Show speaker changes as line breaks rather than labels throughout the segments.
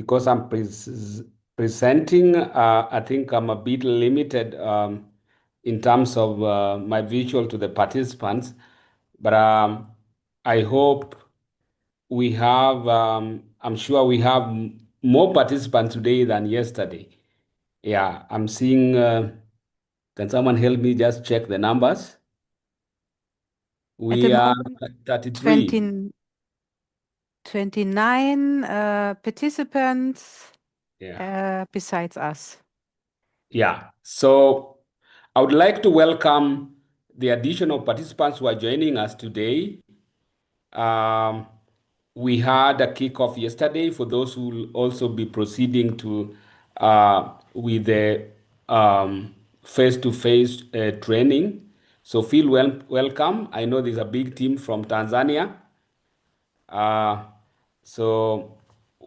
because I'm presenting, I think I'm a bit limited in terms of my visual to the participants, but I hope we have, I'm sure we have more participants today than yesterday. Yeah, I'm seeing, can someone help me just check the numbers?
At the
We are
moment,
33.
29 participants
Yeah.
besides us.
Yeah. So I would like to welcome the additional participants who are joining us today. Um, we had a kickoff yesterday for those who will also be proceeding to with the face-to-face training. So feel welcome. I know there's a big team from Tanzania. Uh, so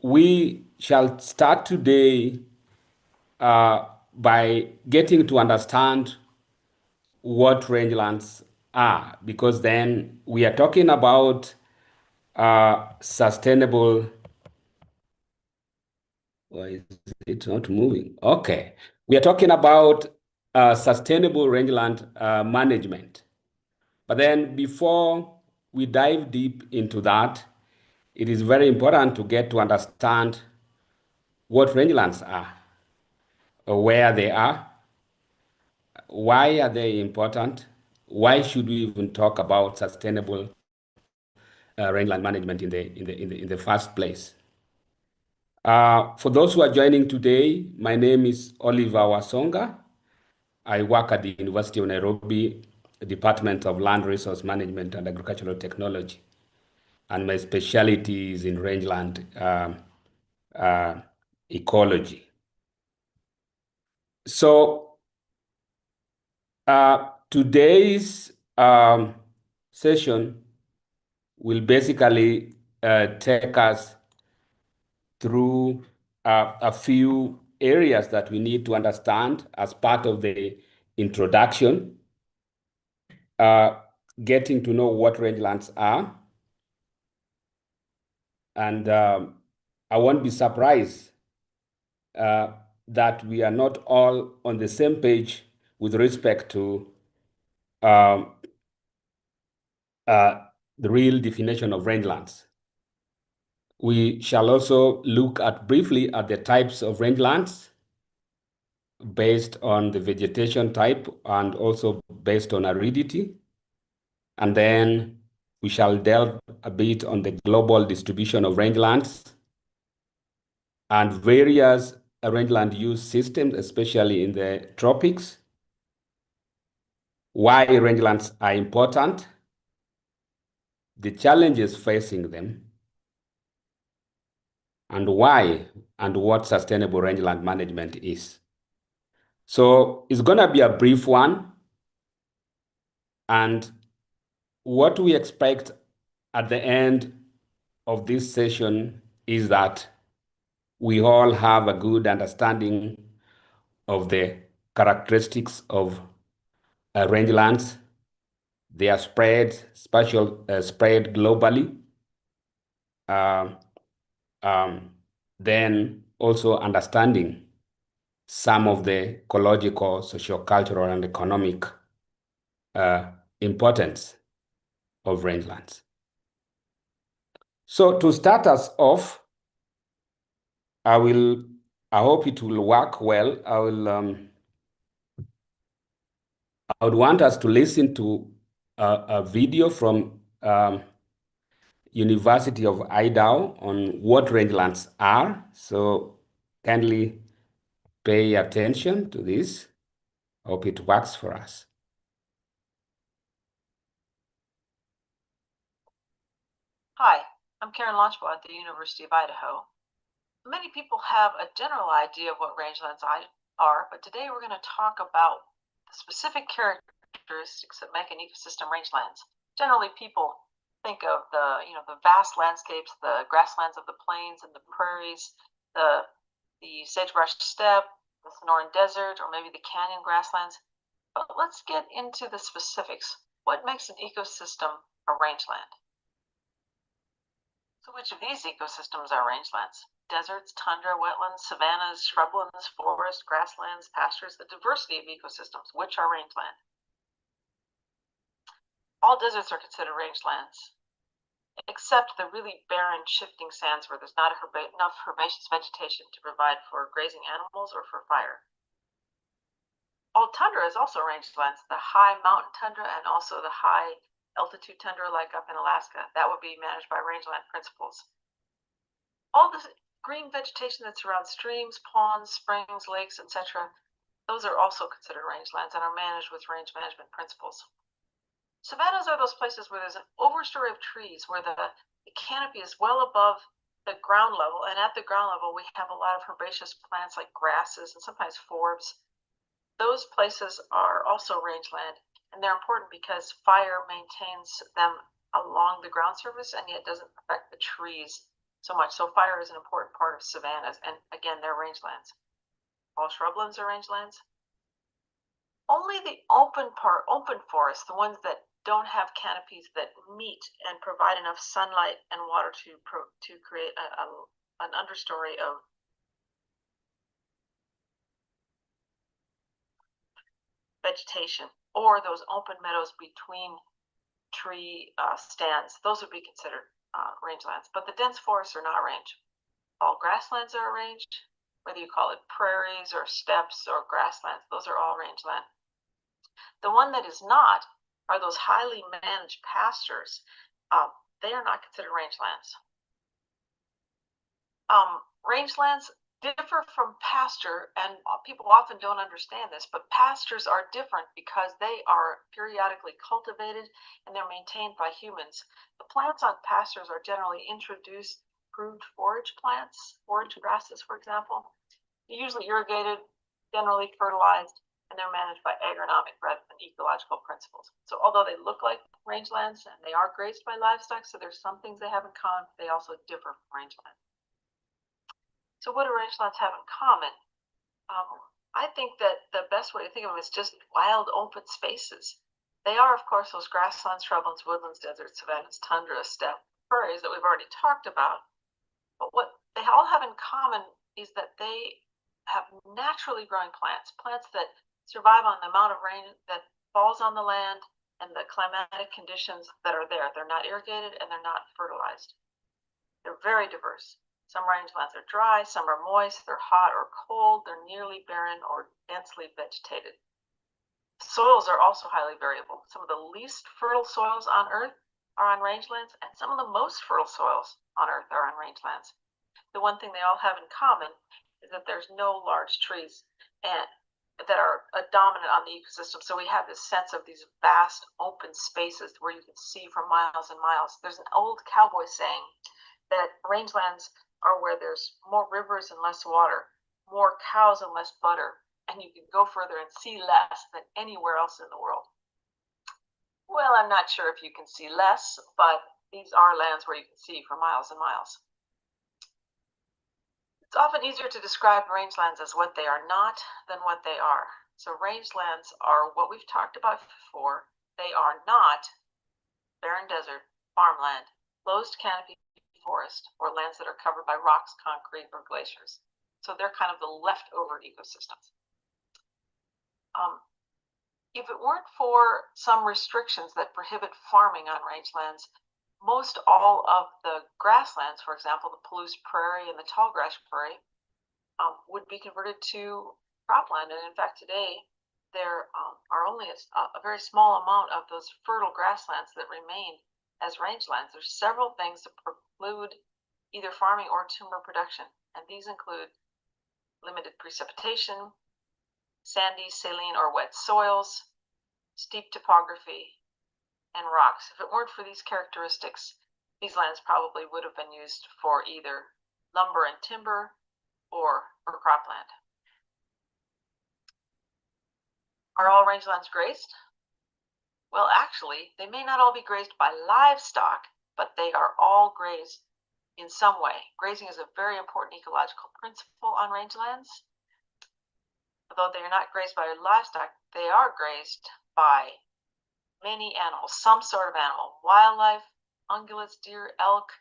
we shall start today by getting to understand what rangelands are, because then we are talking about sustainable. Why is it not moving? Okay. We are talking about sustainable rangeland management. But then before we dive deep into that, it is very important to get to understand what rangelands are, or where they are, why are they important, why should we even talk about sustainable rangeland management in the first place. For those who are joining today, my name is Oliver Wasonga. I work at the University of Nairobi, Department of Land Resource Management and Agricultural Technology, and my specialty is in rangeland uh, ecology. So today's session will basically take us through a few areas that we need to understand as part of the introduction, getting to know what rangelands are. And I won't be surprised that we are not all on the same page with respect to um, the real definition of rangelands. We shall also look at briefly at the types of rangelands based on the vegetation type and also based on aridity. And then we shall delve a bit on the global distribution of rangelands and various rangeland use systems, especially in the tropics, why rangelands are important, the challenges facing them, and why and what sustainable rangeland management is. So it's going to be a brief one. And what we expect at the end of this session is that we all have a good understanding of the characteristics of rangelands, their spread globally, uh, then also understanding some of the ecological, sociocultural, and economic importance of rangelands. So to start us off, I hope it will work well. I would want us to listen to a video from University of Idaho on what rangelands are. So kindly pay attention to this. Hope it works for us.
Hi, I'm Karen Launchbaugh at the University of Idaho. Many people have a general idea of what rangelands are, but today we're going to talk about the specific characteristics that make an ecosystem rangelands. Generally, people think of the vast landscapes, the grasslands of the plains and the prairies, the sagebrush steppe, the Sonoran Desert, or maybe the canyon grasslands. But let's get into the specifics. What makes an ecosystem a rangeland? So which of these ecosystems are rangelands? deserts, tundra, wetlands, savannas, shrublands, forests, grasslands, pastures, the diversity of ecosystems, which are rangeland. All deserts are considered rangelands, except the really barren, shifting sands where there's not enough herbaceous vegetation to provide for grazing animals or for fire. All tundra is also rangelands, the high mountain tundra and also the high altitude tundra like up in Alaska. That would be managed by rangeland principles. All the green vegetation that surrounds streams, ponds, springs, lakes, etc., those are also considered rangelands and are managed with range management principles. Savannas are those places where there's an overstory of trees, where the canopy is well above the ground level, and at the ground level we have a lot of herbaceous plants like grasses and sometimes forbs. Those places are also rangeland, and they're important because fire maintains them along the ground surface and yet doesn't affect the trees so much. So fire is an important part of savannas, and again, they're rangelands. All shrublands are rangelands. Only the open forests, the ones that don't have canopies that meet and provide enough sunlight and water to create an understory of vegetation, or those open meadows between tree stands, those would be considered rangelands. But the dense forests are not range. All grasslands are ranged, whether you call it prairies or steppes or grasslands, those are all rangeland. The one that is not are those highly managed pastures. They are not considered rangelands. Rangelands differ from pasture, and people often don't understand this, but pastures are different because they are periodically cultivated and they're maintained by humans. The plants on pastures are generally introduced improved forage plants, forage grasses, for example. They're usually irrigated, generally fertilized, and they're managed by agronomic rather than ecological principles. So although they look like rangelands and they are grazed by livestock, so there's some things they have in common, they also differ from rangelands. So what do rangelands have in common? I think that the best way to think of them is just wild open spaces. They are, of course, those grasslands, shrublands, woodlands, deserts, savannas, tundra, steppe, prairies that we've already talked about. But what they all have in common is that they have naturally growing plants, plants that survive on the amount of rain that falls on the land and the climatic conditions that are there. They're not irrigated and they're not fertilized. They're very diverse. Some rangelands are dry, some are moist, they're hot or cold, they're nearly barren or densely vegetated. Soils are also highly variable. Some of the least fertile soils on Earth are on rangelands, and some of the most fertile soils on Earth are on rangelands. The one thing they all have in common is that there's no large trees and that are dominant on the ecosystem. So we have this sense of these vast open spaces where you can see for miles and miles. There's an old cowboy saying that rangelands are where there's more rivers and less water, more cows and less butter, and you can go further and see less than anywhere else in the world. Well, I'm not sure if you can see less, but these are lands where you can see for miles and miles. It's often easier to describe rangelands as what they are not than what they are. So rangelands are what we've talked about before. They are not barren desert, farmland, closed canopy forest, or lands that are covered by rocks, concrete, or glaciers. So they're kind of the leftover ecosystems. If it weren't for some restrictions that prohibit farming on rangelands, most all of the grasslands, for example, the Palouse Prairie and the tallgrass prairie, would be converted to cropland. And in fact, today, there are only a very small amount of those fertile grasslands that remain as rangelands. There's several things that preclude either farming or timber production, and these include limited precipitation, sandy, saline, or wet soils, steep topography, and rocks. If it weren't for these characteristics, these lands probably would have been used for either lumber and timber or for cropland. Are all rangelands grazed? Well, actually, they may not all be grazed by livestock, but they are all grazed in some way. Grazing is a very important ecological principle on rangelands. Although they are not grazed by livestock, they are grazed by many animals, some sort of animal, wildlife, ungulates, deer, elk,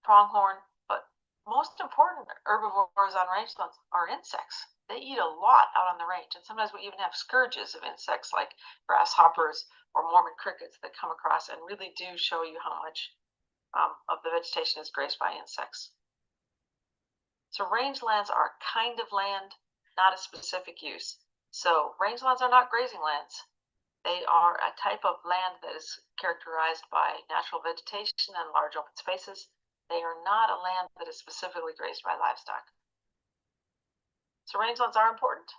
pronghorn, but most important herbivores on rangelands are insects. They eat a lot out on the range, and sometimes we even have scourges of insects like grasshoppers or Mormon crickets that come across and really do show you how much of the vegetation is grazed by insects. So rangelands are a kind of land, not a specific use. So rangelands are not grazing lands. They are a type of land that is characterized by natural vegetation and large open spaces. They are not a land that is specifically grazed by livestock. So rangelands are important.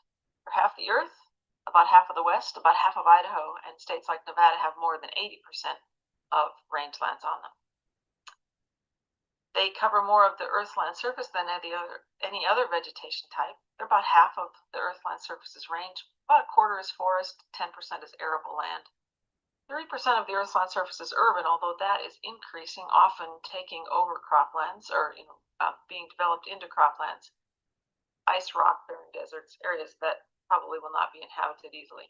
For half the earth, about half of the West, about half of Idaho, and states like Nevada have more than 80% of rangelands on them. They cover more of the earthland surface than any other vegetation type. They're about half of the earthland surface's range. About a quarter is forest, 10% is arable land. 3% of the earthland surface is urban, although that is increasing, often taking over croplands or being developed into croplands. Ice rock bearing deserts, areas that probably will not be inhabited easily.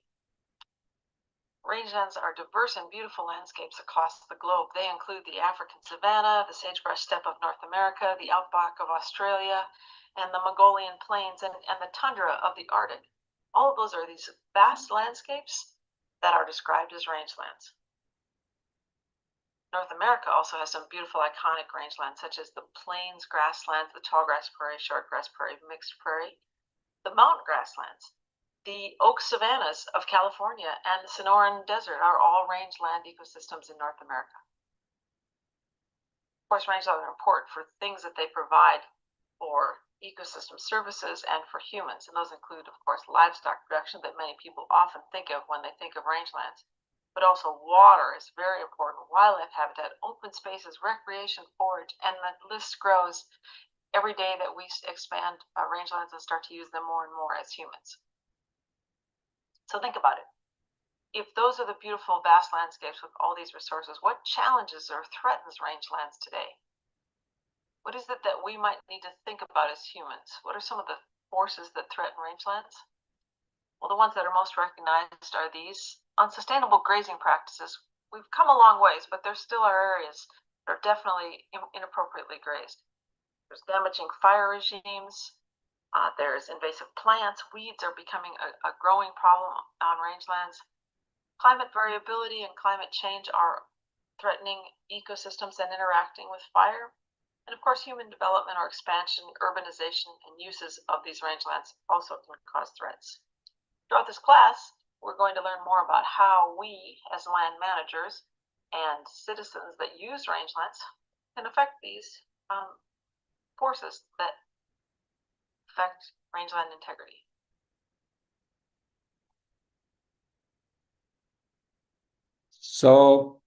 Rangelands are diverse and beautiful landscapes across the globe. They include the African savanna, the sagebrush steppe of North America, the outback of Australia, and the Mongolian plains and the tundra of the Arctic. All of those are these vast landscapes that are described as rangelands. North America also has some beautiful iconic rangelands, such as the plains grasslands, the tallgrass prairie, shortgrass prairie, mixed prairie, the mountain grasslands, the oak savannas of California, and the Sonoran Desert are all rangeland ecosystems in North America. Of course, rangelands are important for things that they provide for ecosystem services and for humans, and those include, of course, livestock production that many people often think of when they think of rangelands. But also water is very important, wildlife habitat, open spaces, recreation, forage, and the list grows every day that we expand rangelands and start to use them more and more as humans. So think about it. If those are the beautiful vast landscapes with all these resources, what challenges or threatens rangelands today? What is it that we might need to think about as humans? What are some of the forces that threaten rangelands? Well, the ones that are most recognized are these. Unsustainable grazing practices. We've come a long ways, but there still are areas that are definitely inappropriately grazed. There's damaging fire regimes. There's invasive plants. Weeds are becoming a growing problem on rangelands. Climate variability and climate change are threatening ecosystems and interacting with fire. And of course, human development or expansion, urbanization, and uses of these rangelands also can cause threats. Throughout this class, we're going to learn more about how we, as land managers and citizens that use rangelands, can affect these forces that affect rangeland integrity.
So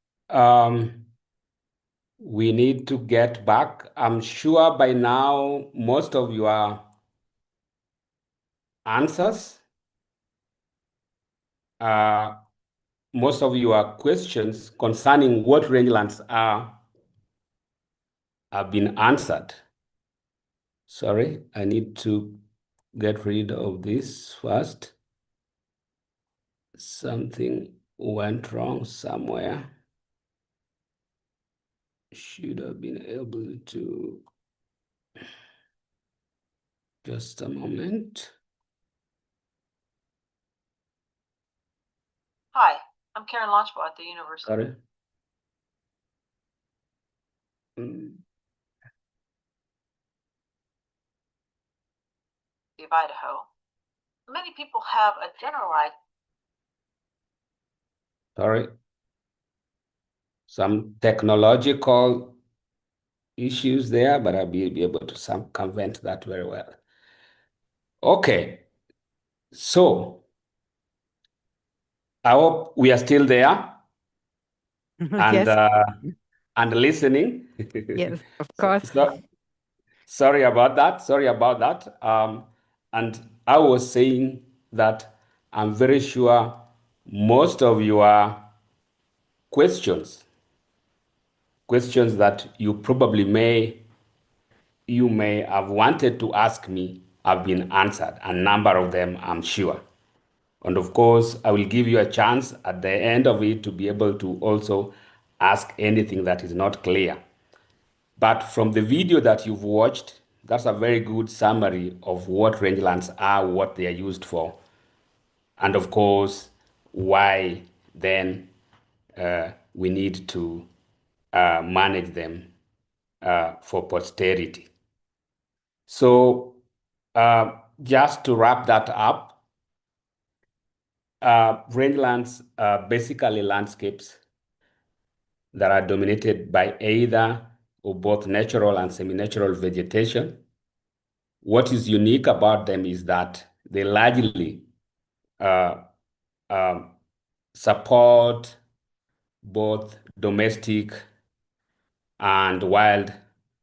we need to get back. I'm sure by now most of your answers, most of your questions concerning what rangelands are have been answered. Sorry, I need to get rid of this first. Something went wrong somewhere. Should have been able to. Just a moment.
Hi, I'm Karen Launchbaugh at the University.
Sorry.
Of Idaho. Many people have a general idea.
Sorry. Some technological issues there, but I'll be able to circumvent that very well. Okay. So I hope we are still there and
Yes.
and listening.
Yes, of course.
Sorry about that. Sorry about that. And I was saying that I'm very sure most of your questions that you probably may have wanted to ask me have been answered. A number of them, I'm sure. And of course, I will give you a chance at the end of it to be able to also ask anything that is not clear. But from the video that you've watched, that's a very good summary of what rangelands are, what they are used for, and of course, why then we need to manage them for posterity. So, just to wrap that up, rangelands are basically landscapes that are dominated by either or both natural and semi-natural vegetation. What is unique about them is that they largely uh, um, support both domestic and wild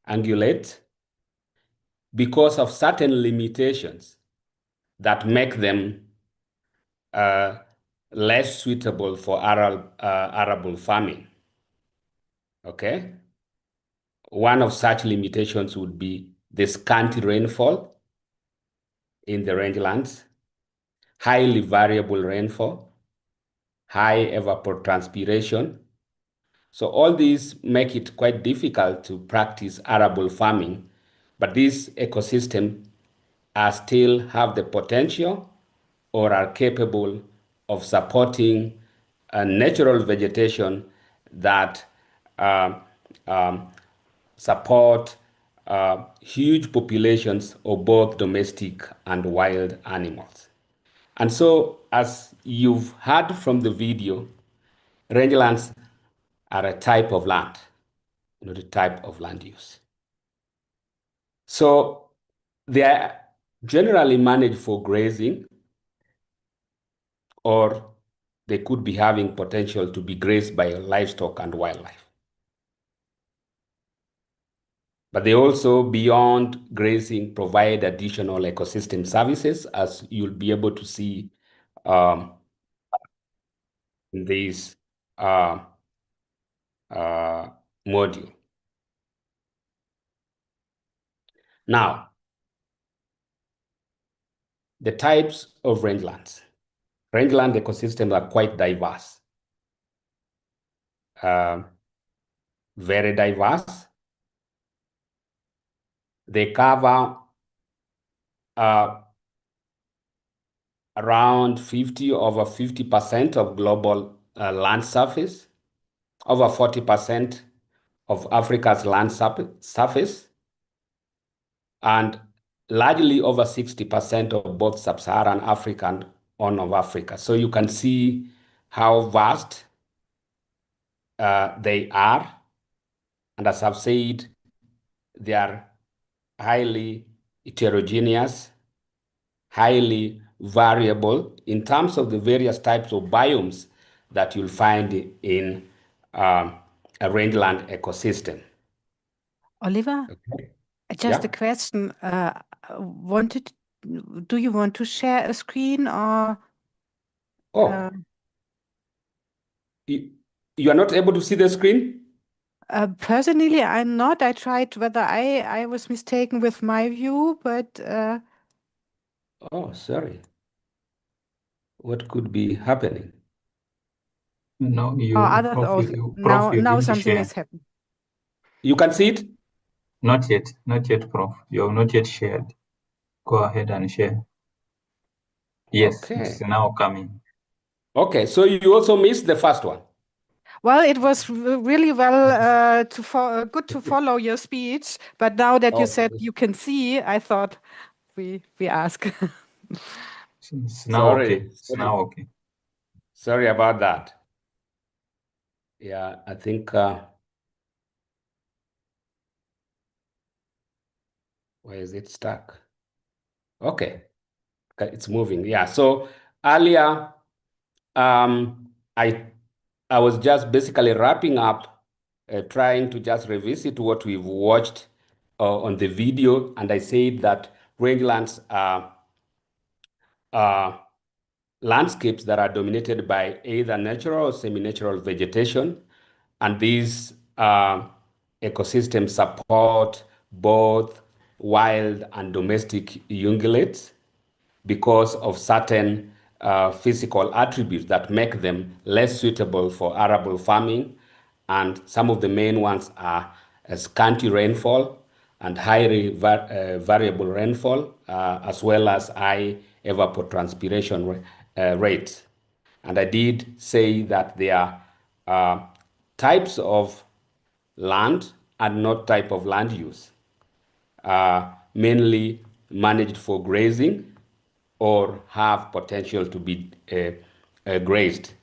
ungulates because of certain limitations that make them uh, less suitable for arable farming. Okay? One of such limitations would be the scanty rainfall in the rangelands, highly variable rainfall, high evapotranspiration. So all these make it quite difficult to practice arable farming, but these ecosystems are still have the potential or are capable of supporting a natural vegetation that uh, um, support huge populations of both domestic and wild animals. And so, as you've heard from the video, rangelands are a type of land, not a type of land use. So they are generally managed for grazing, or they could be having potential to be grazed by livestock and wildlife. But they also, beyond grazing, provide additional ecosystem services, as you'll be able to see um, in this uh, module. Now, the types of rangelands. Rangeland ecosystems are quite diverse, very diverse. They cover around 50% of global land surface, over 40% of Africa's land surface, and largely over 60% of both sub-Saharan Africa and Horn of Africa. So you can see how vast they are. And as I've said, they are highly heterogeneous, highly variable in terms of the various types of biomes that you'll find in a rangeland ecosystem.
Oliver,
Okay.
just a
Yeah.
question. Do you want to share a screen or?
Oh, you are not able to see the screen?
Personally, I'm not. I tried whether I was mistaken with my view, but
Oh, sorry. What could be happening?
No,
others
Prof,
also
Prof, you
now
didn't
something
share.
has happened.
You can see it?
Not yet, Prof. You have not yet shared. Go ahead and share. Yes, it's
Okay.
now coming.
Okay, so you also missed the first one.
Well, it was really well good to follow your speech, but now that you said
Okay.
you can see, I thought we ask.
It's now okay. It's
Sorry.
now okay.
Sorry about that. Yeah, I think where is it stuck? Okay, it's moving. Yeah. So earlier, I was just basically wrapping up, trying to just revisit what we've watched on the video, and I said that rangelands are landscapes that are dominated by either natural or semi-natural vegetation, and these ecosystems support both wild and domestic ungulates because of certain physical attributes that make them less suitable for arable farming. And some of the main ones are scanty rainfall and highly variable rainfall, as well as high evapotranspiration rates. And I did say that there are types of land and not type of land use, mainly managed for grazing or have potential to be grazed.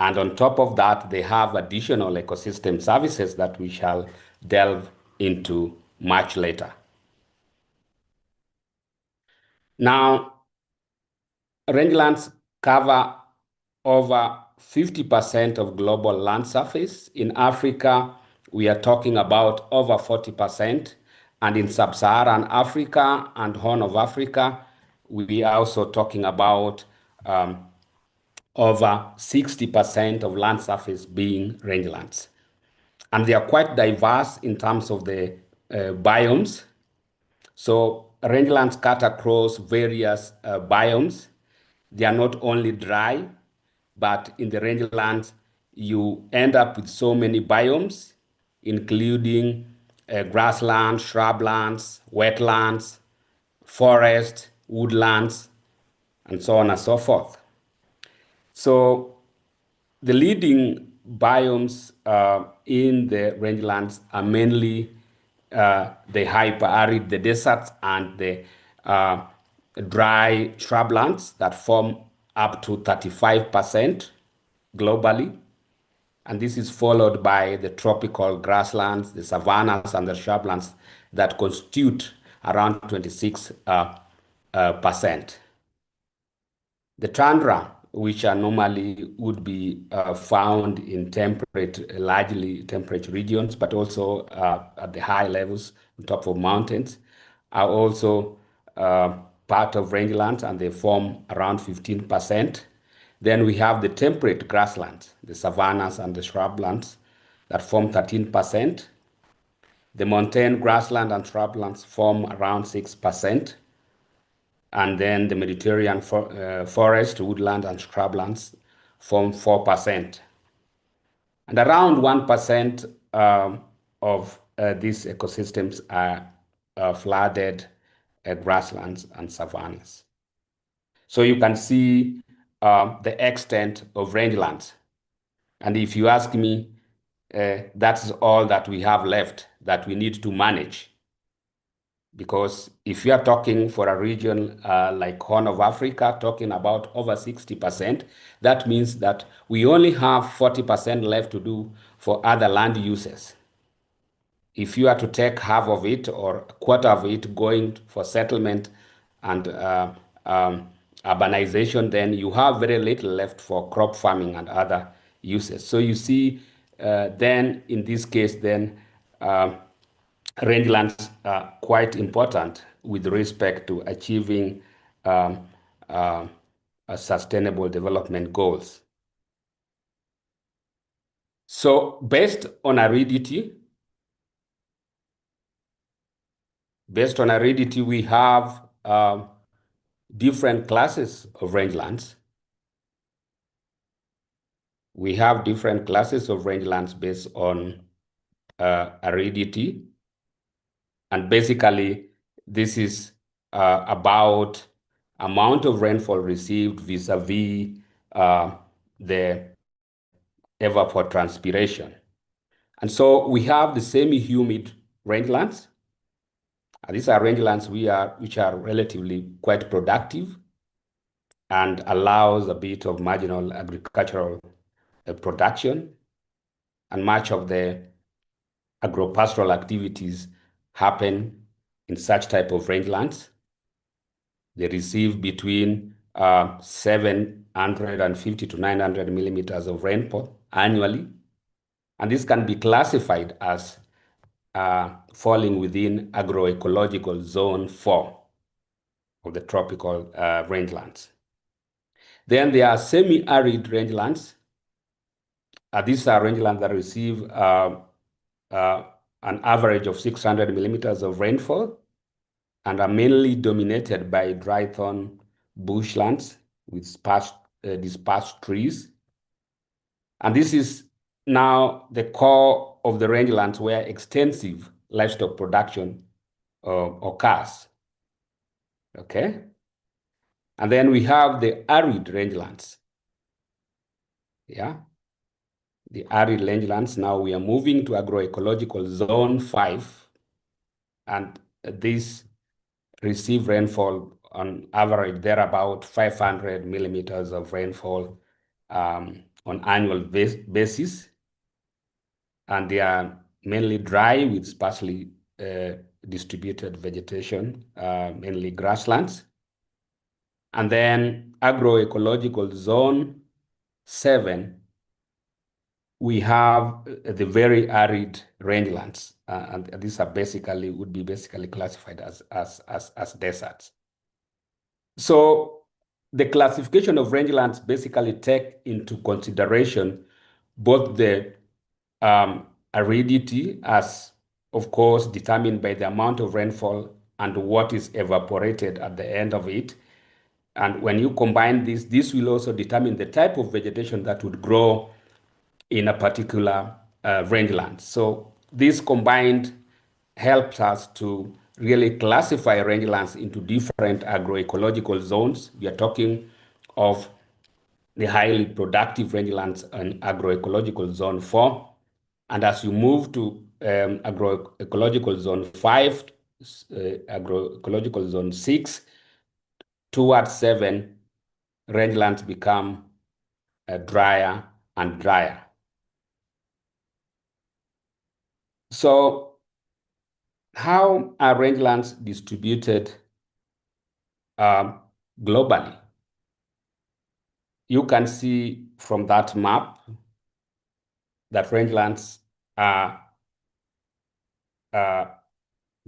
And on top of that, they have additional ecosystem services that we shall delve into much later. Now, rangelands cover over 50% of global land surface. In Africa, we are talking about over 40%. And in sub-Saharan Africa and Horn of Africa, we are also talking about over 60% of land surface being rangelands. And they are quite diverse in terms of the biomes. So rangelands cut across various biomes. They are not only dry, but in the rangelands, you end up with so many biomes, including grasslands, shrublands, wetlands, forest, woodlands, and so on and so forth. So the leading biomes in the rangelands are mainly the hyper-arid, the deserts, and the dry shrublands that form up to 35% globally. And this is followed by the tropical grasslands, the savannas, and the shrublands that constitute around 26%. The tundra, which are normally would be found in temperate, largely temperate regions, but also at the high levels on top of mountains, are also part of rangelands, and they form around 15%. Then we have the temperate grasslands, the savannas and the shrublands that form 13%. The montane grassland and shrublands form around 6%. And then the Mediterranean forest, woodland, and shrublands form 4%. And around 1% of these ecosystems are flooded grasslands and savannas. So you can see the extent of rangelands. And if you ask me, that's all that we have left that we need to manage. Because if you are talking for a region like Horn of Africa, talking about over 60%, that means that we only have 40% left to do for other land uses. If you are to take half of it or a quarter of it going for settlement and urbanization, then you have very little left for crop farming and other uses. So you see, then in this case, then rangelands are quite important with respect to achieving sustainable development goals. So based on aridity, we have different classes of rangelands. We have different classes of rangelands based on aridity. And basically, this is about amount of rainfall received vis-a-vis the evapotranspiration. And so we have the semi-humid rangelands. These are rangelands which are relatively quite productive and allows a bit of marginal agricultural production. And much of the agropastoral activities happen in such type of rangelands. They receive between 750 to 900 millimeters of rainfall annually. And this can be classified as falling within agroecological zone 4 of the tropical rangelands. Then there are semi-arid rangelands. These are rangelands that receive an average of 600 millimeters of rainfall and are mainly dominated by dry thorn bushlands with dispersed trees. And this is now the core of the rangelands where extensive livestock production occurs. Okay. And then we have the arid rangelands. Yeah. The arid rangelands. Now we are moving to agroecological zone 5. And these receive rainfall on average. They're about 500 millimeters of rainfall on annual basis. And they are mainly dry with sparsely distributed vegetation, mainly grasslands. And then agroecological zone 7, we have the very arid rangelands, and these are would be basically classified as deserts. So the classification of rangelands basically take into consideration both the aridity, as of course determined by the amount of rainfall and what is evaporated at the end of it. And when you combine this will also determine the type of vegetation that would grow in a particular rangeland. So this combined helps us to really classify rangelands into different agroecological zones. We are talking of the highly productive rangelands in agroecological zone 4. And as you move to agroecological zone 5, agroecological zone 6, towards 7, rangelands become drier and drier. So how are rangelands distributed globally? You can see from that map that rangelands are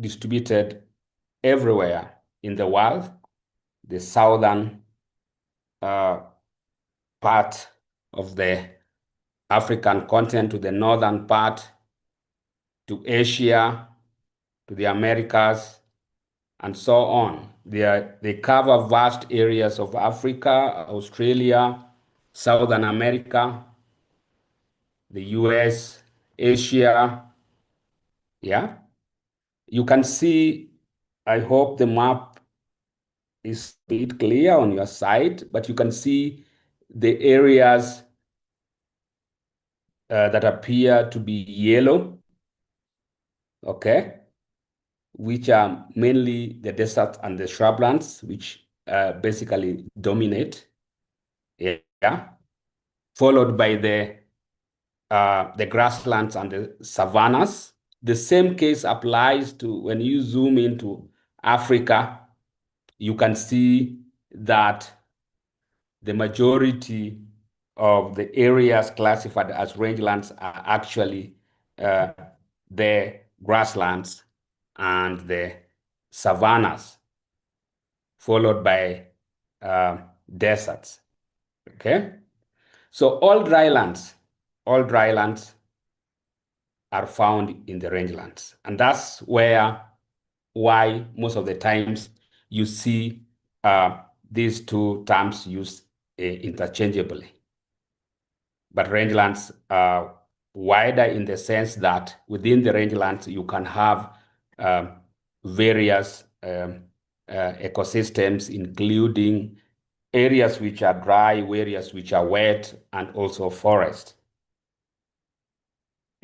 distributed everywhere in the world. The southern part of the African continent to the northern part, to Asia, to the Americas, and so on. They cover vast areas of Africa, Australia, Southern America, the US, Asia. Yeah. You can see, I hope the map is a bit clear on your side, but you can see the areas that appear to be yellow, okay, which are mainly the deserts and the shrublands, which basically dominate, yeah, followed by the grasslands and the savannas. The same case applies to when you zoom into Africa. You can see that the majority of the areas classified as rangelands are actually the grasslands and the savannas, followed by deserts. Okay, so all drylands are found in the rangelands, and that's why most of the times you see these two terms used interchangeably. But rangelands are wider in the sense that within the rangelands you can have various ecosystems, including areas which are dry, areas which are wet, and also forest.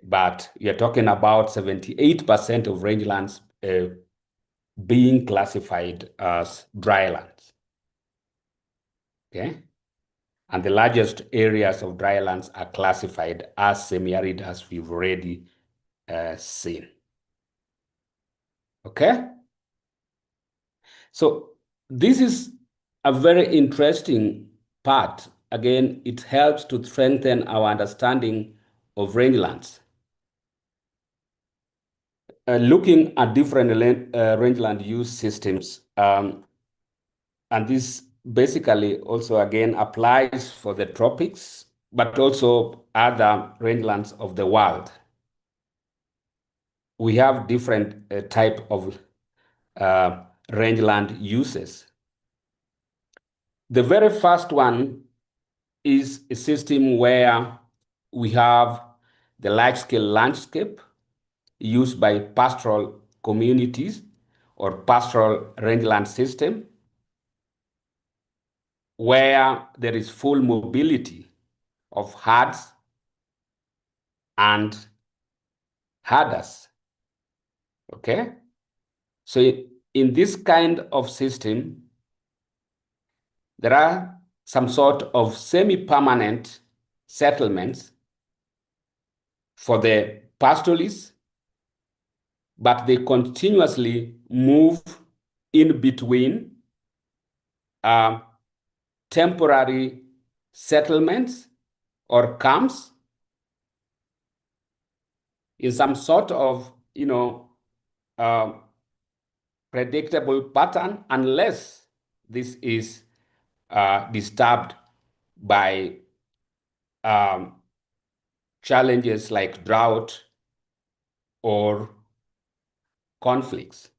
But we are talking about 78% of rangelands being classified as drylands. Okay, and the largest areas of drylands are classified as semi-arid, as we've already seen. Okay, so this is a very interesting part. Again, it helps to strengthen our understanding of rangelands. Looking at different rangeland use systems, and this basically also again applies for the tropics, but also other rangelands of the world. We have different type of rangeland uses. The very first one is a system where we have the large-scale landscape used by pastoral communities or pastoral rangeland system, where there is full mobility of herds and herders. Okay? So in this kind of system, there are some sort of semi-permanent settlements for the pastoralists, but they continuously move in between temporary settlements or camps in some sort of, predictable pattern, unless this is disturbed by challenges like drought or conflicts.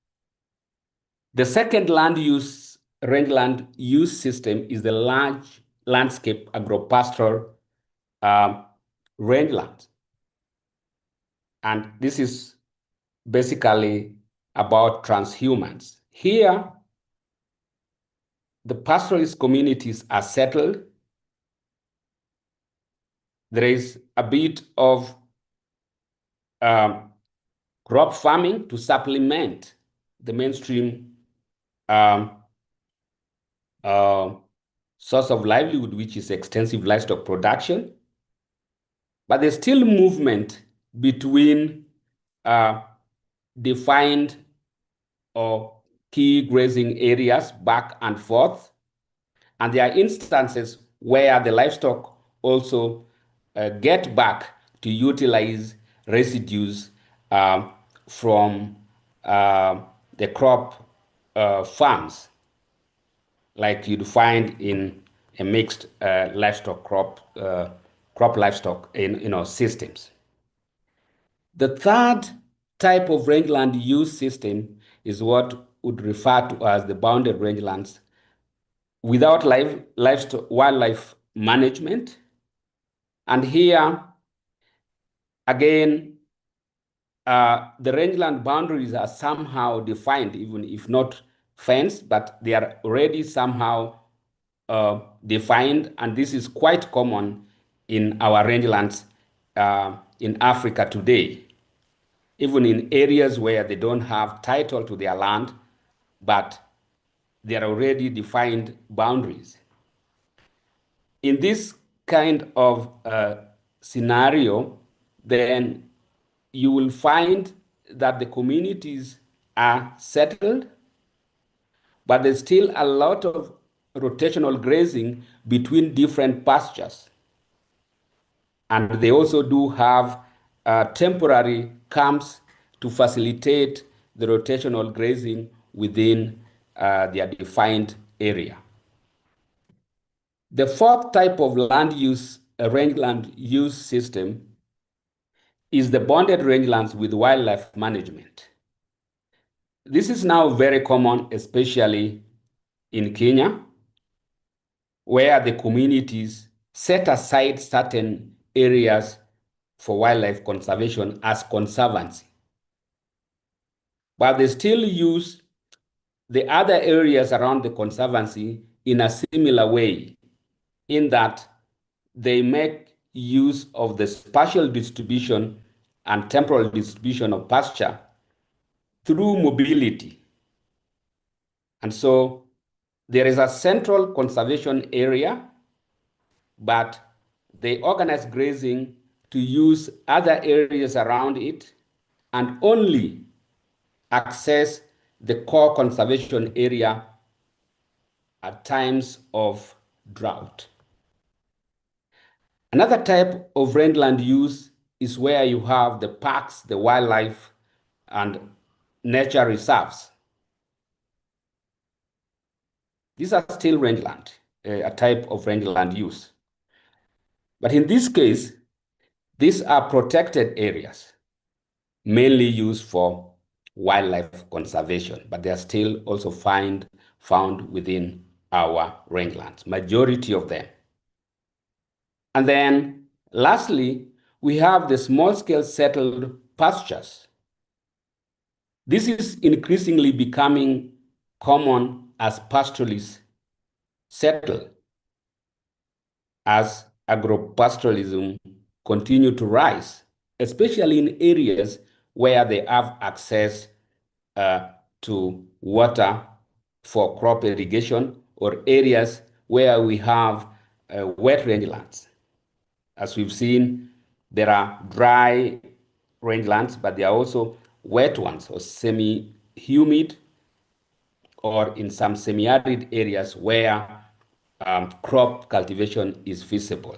The second rangeland use system is the large landscape agropastoral rangeland. And this is basically about transhumance. Here, the pastoralist communities are settled. There is a bit of crop farming to supplement the mainstream source of livelihood, which is extensive livestock production. But there's still movement between defined or key grazing areas back and forth. And there are instances where the livestock also get back to utilize residues from the crop farms, like you'd find in a mixed livestock crop livestock systems. The third type of rangeland use system is what would refer to as the bounded rangelands without wildlife management. And here, again, the rangeland boundaries are somehow defined, even if not fenced, but they are already somehow defined, and this is quite common in our rangelands in Africa today, even in areas where they don't have title to their land, but there are already defined boundaries. In this kind of scenario, then you will find that the communities are settled, but there's still a lot of rotational grazing between different pastures. And they also do have temporary camps to facilitate the rotational grazing within their defined area. The fourth type of rangeland use system is the bonded rangelands with wildlife management. This is now very common, especially in Kenya, where the communities set aside certain areas for wildlife conservation as conservancy. But they still use the other areas around the conservancy in a similar way, in that they make use of the spatial distribution and temporal distribution of pasture through mobility. And so there is a central conservation area, but they organize grazing to use other areas around it and only access the core conservation area at times of drought. Another type of rangeland use is where you have the parks, the wildlife, and nature reserves. These are still rangeland, a type of rangeland use. But in this case, these are protected areas, mainly used for wildlife conservation, but they are still also found within our rangelands, majority of them. And then lastly, we have the small-scale settled pastures. This is increasingly becoming common as pastoralists settle, as agropastoralism continue to rise, especially in areas where they have access to water for crop irrigation, or areas where we have wet rangelands. As we've seen, there are dry rangelands, but there are also wet ones, or semi-humid, or in some semi-arid areas where crop cultivation is feasible.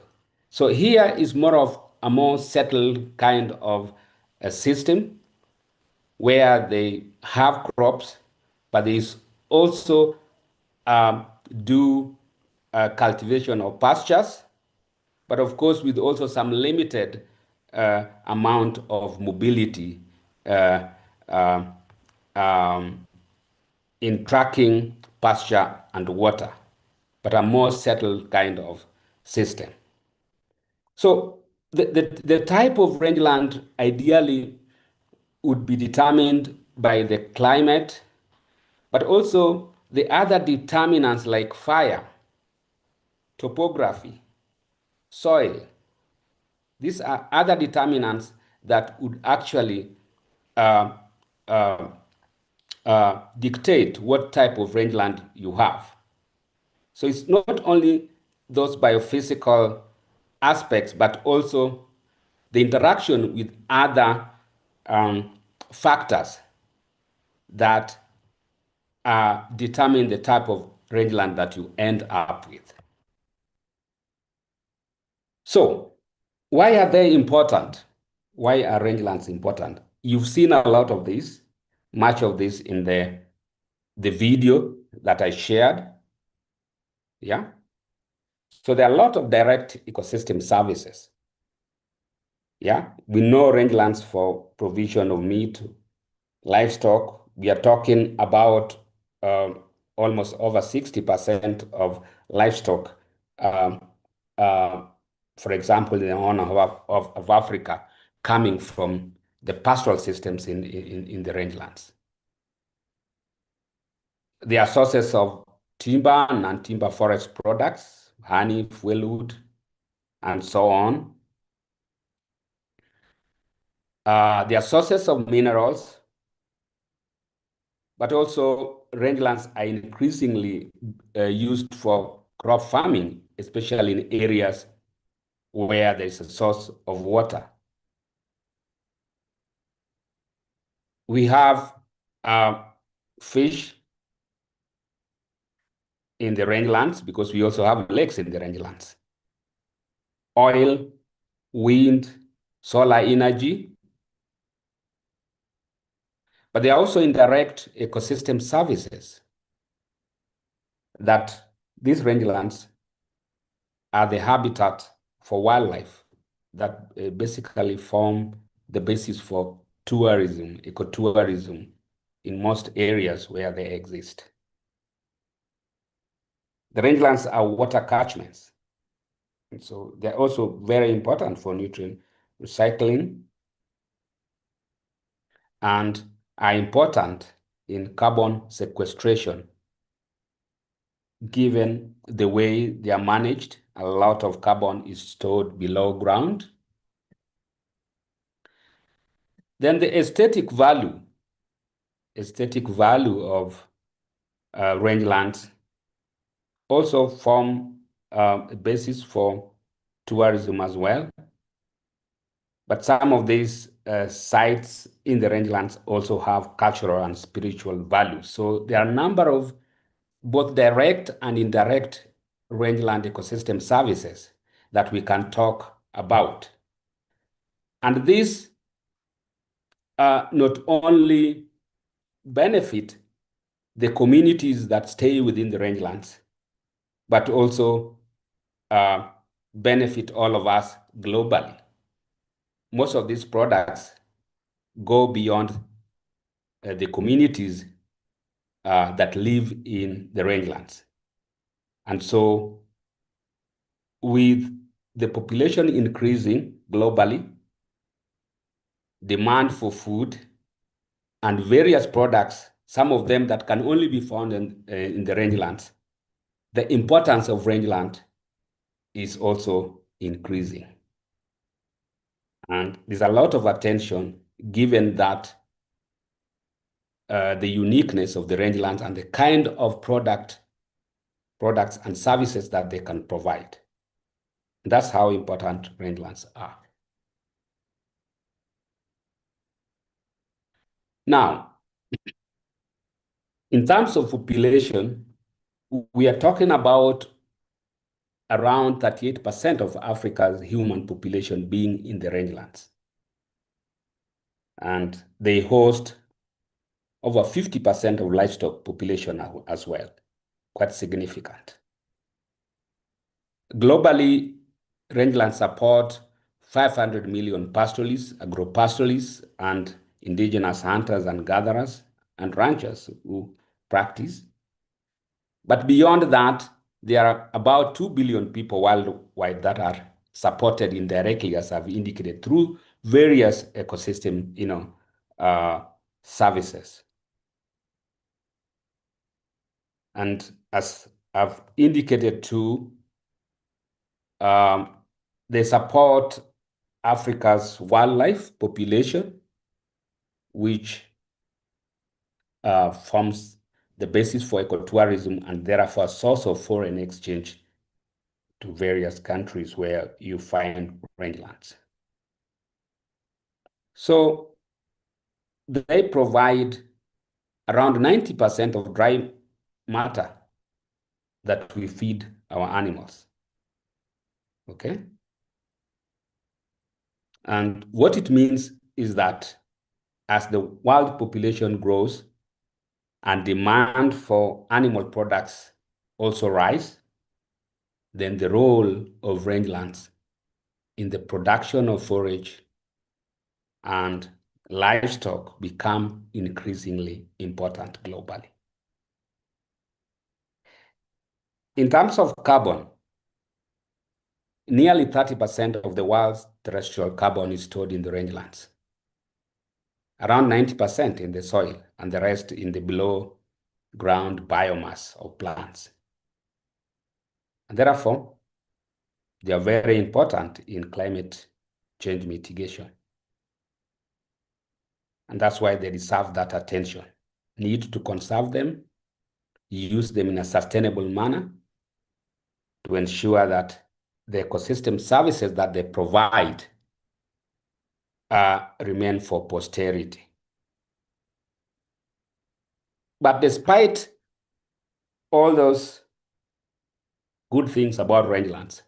So here is more of a more settled kind of a system where they have crops, but there is also do cultivation of pastures, but of course with also some limited amount of mobility uh, uh, um, in tracking pasture and water, but a more settled kind of system. So the type of rangeland ideally would be determined by the climate, but also the other determinants like fire, topography, soil. These are other determinants that would actually uh, uh, dictate what type of rangeland you have. So it's not only those biophysical aspects, but also the interaction with other factors that determine the type of rangeland that you end up with. So, why are they important? Why are rangelands important? You've seen a lot of this, much of this in the video that I shared. Yeah. So there are a lot of direct ecosystem services. Yeah. We know rangelands for provision of meat, livestock. We are talking about almost over 60% of livestock, um, uh, for example, in the horn of Africa, coming from the pastoral systems in the rangelands. There are sources of timber and non-timber forest products, honey, fuelwood, and so on. There are sources of minerals, but also rangelands are increasingly used for crop farming, especially in areas where there is a source of water. We have fish in the rangelands because we also have lakes in the rangelands. Oil, wind, solar energy. But there are also indirect ecosystem services that these rangelands are the habitat for wildlife that basically form the basis for tourism, ecotourism in most areas where they exist. The rangelands are water catchments. And so they're also very important for nutrient recycling and are important in carbon sequestration. Given the way they are managed, a lot of carbon is stored below ground. Then the aesthetic value of rangelands also form a basis for tourism as well. But some of these sites in the rangelands also have cultural and spiritual values. So there are a number of both direct and indirect rangeland ecosystem services that we can talk about. And these not only benefit the communities that stay within the rangelands, but also benefit all of us globally. Most of these products go beyond the communities that live in the rangelands. And so with the population increasing globally, demand for food and various products, some of them that can only be found in the rangelands, the importance of rangeland is also increasing. And there's a lot of attention given that the uniqueness of the rangelands and the kind of products and services that they can provide. That's how important rangelands are. Now, in terms of population, we are talking about around 38% of Africa's human population being in the rangelands. And they host over 50% of livestock population as well, quite significant. Globally, rangelands support 500 million pastoralists, agro-pastoralists, and indigenous hunters and gatherers and ranchers who practice. But beyond that, there are about 2 billion people worldwide that are supported indirectly, as I've indicated, through various ecosystem, services. And as I've indicated too, they support Africa's wildlife population, which forms the basis for ecotourism and therefore a source of foreign exchange to various countries where you find rangelands. So they provide around 90% of dry matter that we feed our animals. Okay? And what it means is that as the world population grows and demand for animal products also rise, then the role of rangelands in the production of forage and livestock become increasingly important globally. In terms of carbon, nearly 30% of the world's terrestrial carbon is stored in the rangelands. Around 90% in the soil and the rest in the below ground biomass of plants. And therefore, they are very important in climate change mitigation. And that's why they deserve that attention. Need to conserve them, use them in a sustainable manner to ensure that the ecosystem services that they provide remain for posterity. But despite all those good things about rangelands,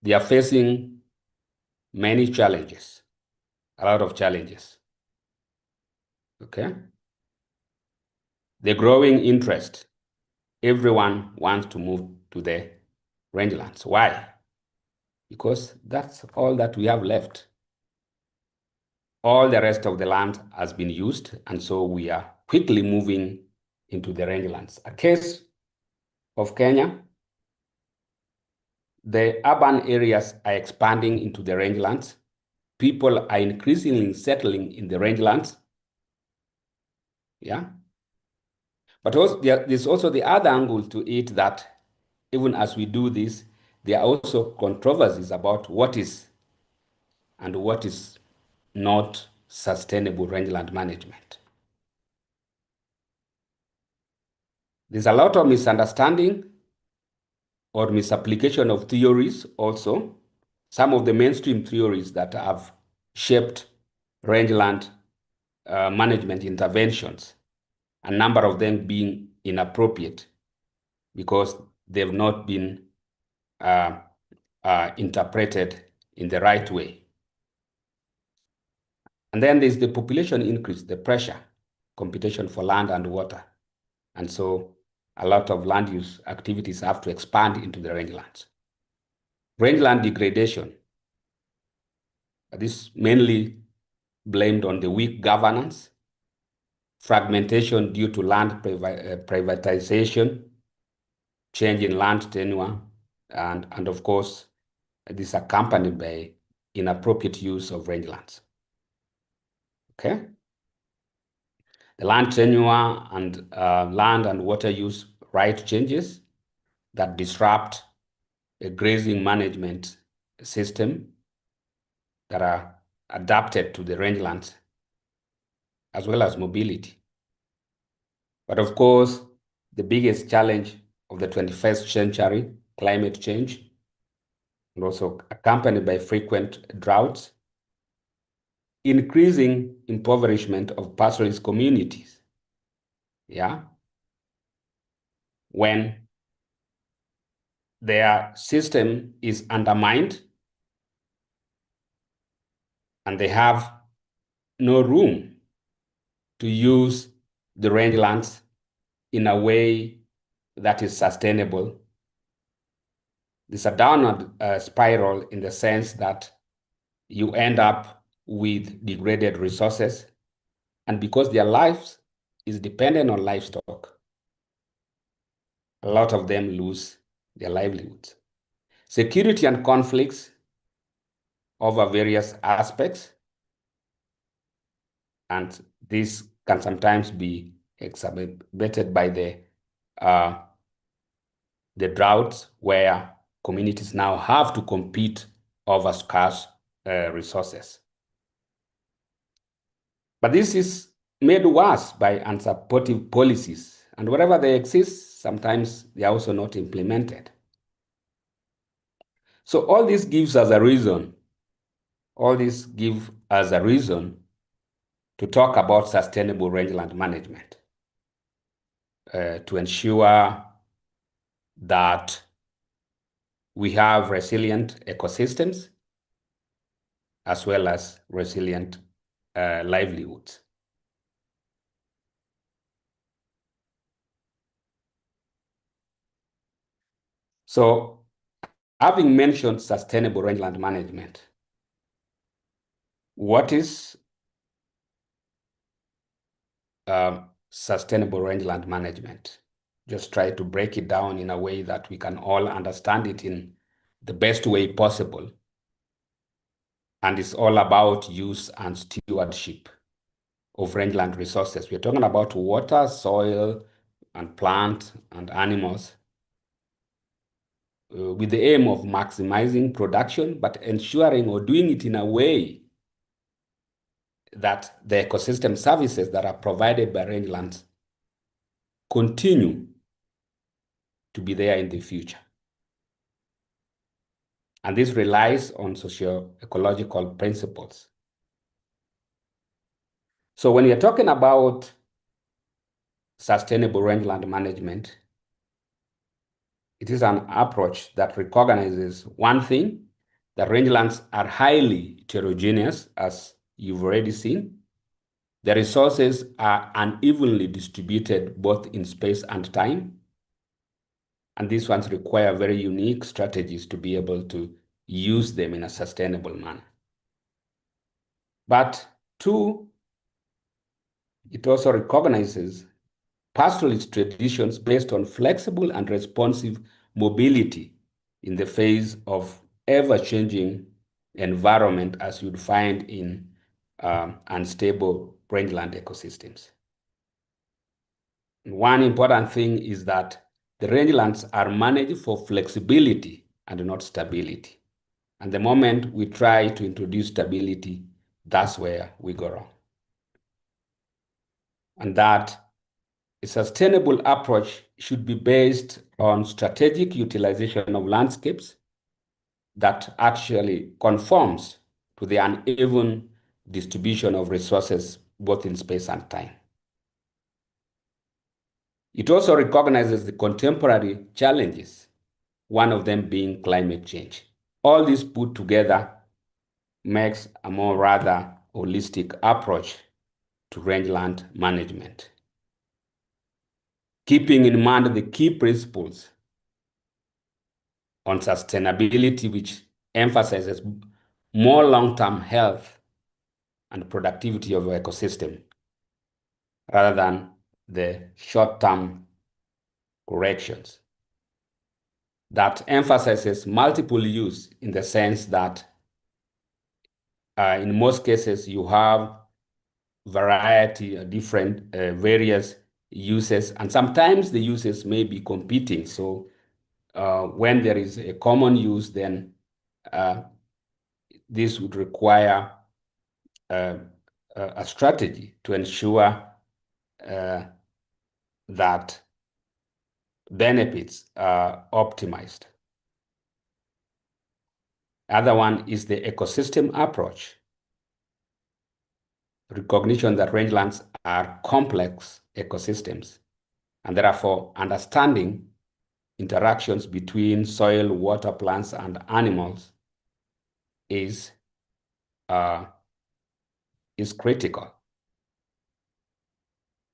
they are facing many challenges, a lot of challenges. Okay? The growing interest, everyone wants to move to the rangelands. Why? Because that's all that we have left. All the rest of the land has been used, and so we are quickly moving into the rangelands. A case of Kenya, the urban areas are expanding into the rangelands. People are increasingly settling in the rangelands. Yeah. But also, there's also the other angle to it that even as we do this, there are also controversies about what is and what is not sustainable rangeland management. There's a lot of misunderstanding or misapplication of theories also. Some of the mainstream theories that have shaped rangeland management interventions, a number of them being inappropriate because they've not been interpreted in the right way. And then there's the population increase, the pressure, competition for land and water. And so a lot of land use activities have to expand into the rangelands. Rangeland degradation, this mainly blamed on the weak governance, fragmentation due to land privatization, change in land tenure, and of course, this is accompanied by inappropriate use of rangelands. Okay? The land tenure and land and water use right changes that disrupt a grazing management system that are adapted to the rangelands, as well as mobility. But of course, the biggest challenge of the 21st century, climate change, and also accompanied by frequent droughts, increasing impoverishment of pastoralist communities. Yeah. When their system is undermined and they have no room to use the rangelands in a way that is sustainable. There's a downward spiral in the sense that you end up with degraded resources, and because their lives is dependent on livestock, a lot of them lose their livelihoods. Security and conflicts over various aspects, and this can sometimes be exacerbated by the droughts, where communities now have to compete over scarce resources. But this is made worse by unsupportive policies, and wherever they exist, sometimes they are also not implemented. So all this gives us a reason, to talk about sustainable rangeland management, to ensure that we have resilient ecosystems as well as resilient livelihoods. So, having mentioned sustainable rangeland management, what is sustainable rangeland management? Just try to break it down in a way that we can all understand it in the best way possible. And it's all about use and stewardship of rangeland resources. We're talking about water, soil, and plant and animals, with the aim of maximizing production, but ensuring or doing it in a way that the ecosystem services that are provided by rangelands continue to be there in the future. And this relies on socio-ecological principles. So when you're talking about sustainable rangeland management, it is an approach that recognizes one thing: that rangelands are highly heterogeneous, as you've already seen. The resources are unevenly distributed both in space and time. And these ones require very unique strategies to be able to use them in a sustainable manner. But two, it also recognizes pastoralist traditions based on flexible and responsive mobility in the face of ever-changing environment, as you'd find in unstable rangeland ecosystems. One important thing is that the rangelands are managed for flexibility and not stability. And the moment we try to introduce stability, that's where we go wrong. And that a sustainable approach should be based on strategic utilization of landscapes that actually conforms to the uneven distribution of resources, both in space and time. It also recognizes the contemporary challenges, one of them being climate change. All this put together makes a more rather holistic approach to rangeland management, keeping in mind the key principles on sustainability, which emphasizes more long-term health and productivity of the ecosystem rather than the short-term corrections. That emphasizes multiple use in the sense that in most cases you have variety, different, various uses, and sometimes the uses may be competing. So when there is a common use, then this would require a strategy to ensure that benefits are optimized. Other one is the ecosystem approach. Recognition that rangelands are complex ecosystems, and therefore understanding interactions between soil, water, plants, and animals is critical.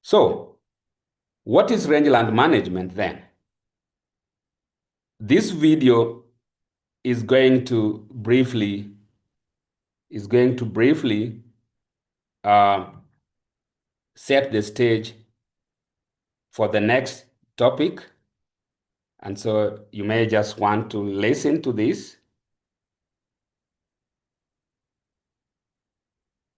So, what is rangeland management then? This video is going to briefly set the stage for the next topic. And so you may just want to listen to this.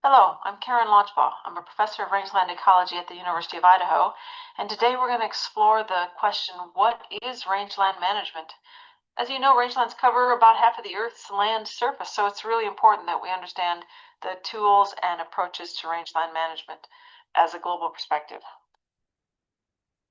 Hello, I'm Karen Launchbaugh. I'm a professor of rangeland ecology at the University of Idaho, and today we're going to explore the question, what is rangeland management? As you know, rangelands cover about half of the Earth's land surface, so it's really important that we understand the tools and approaches to rangeland management as a global perspective.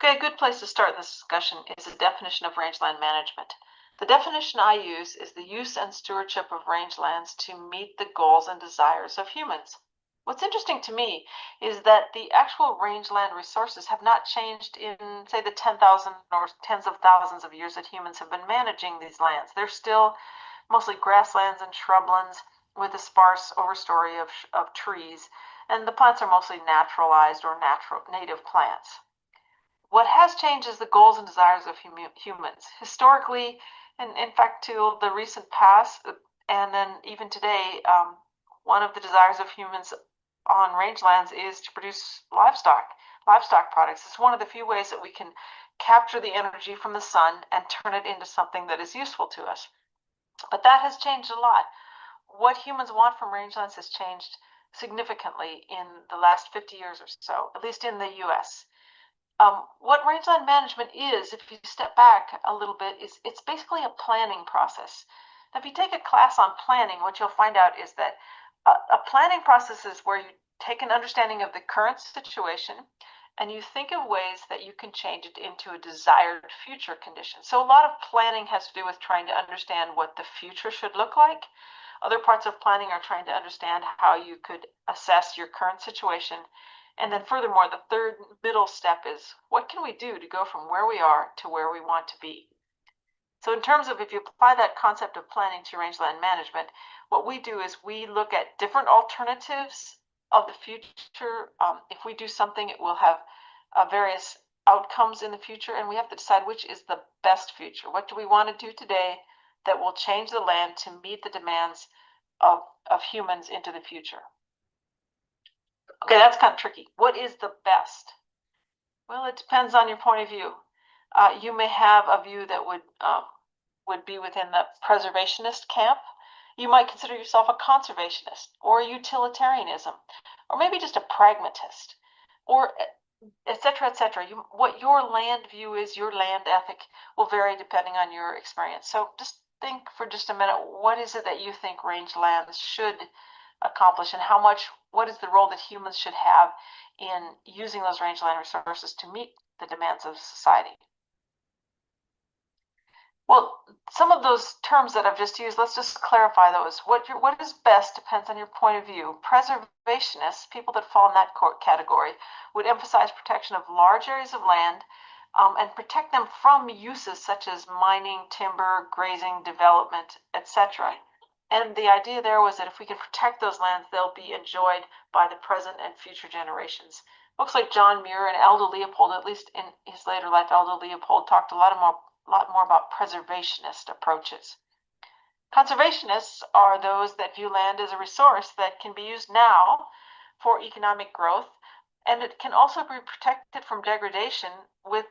Okay, a good place to start this discussion is a definition of rangeland management. The definition I use is the use and stewardship of rangelands to meet the goals and desires of humans. What's interesting to me is that the actual rangeland resources have not changed in, say, the 10,000 or tens of thousands of years that humans have been managing these lands. They're still mostly grasslands and shrublands with a sparse overstory of trees, and the plants are mostly naturalized or native plants. What has changed is the goals and desires of humans. Historically, and in fact to the recent past, and then even today, one of the desires of humans on rangelands is to produce livestock products. It's one of the few ways that we can capture the energy from the sun and turn it into something that is useful to us. But that has changed a lot. What humans want from rangelands has changed significantly in the last 50 years or so, at least in the US. What rangeland management is, if you step back a little bit, is it's basically a planning process. Now, if you take a class on planning, what you'll find out is that a planning process is where you take an understanding of the current situation and you think of ways that you can change it into a desired future condition. So a lot of planning has to do with trying to understand what the future should look like. Other parts of planning are trying to understand how you could assess your current situation. And then furthermore, the third middle step is, what can we do to go from where we are to where we want to be? So in terms of, if you apply that concept of planning to rangeland management, what we do is we look at different alternatives of the future. If we do something, it will have various outcomes in the future, and we have to decide which is the best future. What do we want to do today that will change the land to meet the demands of humans into the future? Okay, that's kind of tricky. What is the best? Well, it depends on your point of view. You may have a view that would be within the preservationist camp. You might consider yourself a conservationist or a utilitarianism, or maybe just a pragmatist, or et cetera, et cetera. What your land view is, your land ethic, will vary depending on your experience. So just think for just a minute, what is it that you think rangelands should accomplish, and what is the role that humans should have in using those rangeland resources to meet the demands of society? Well, some of those terms that I've just used, let's just clarify those. What is best depends on your point of view. Preservationists, people that fall in that category, would emphasize protection of large areas of land and protect them from uses such as mining, timber, grazing, development, etc. And the idea there was that if we can protect those lands, they'll be enjoyed by the present and future generations. Folks like John Muir and Aldo Leopold, at least in his later life, Aldo Leopold talked a lot more about preservationist approaches. Conservationists are those that view land as a resource that can be used now for economic growth, and it can also be protected from degradation with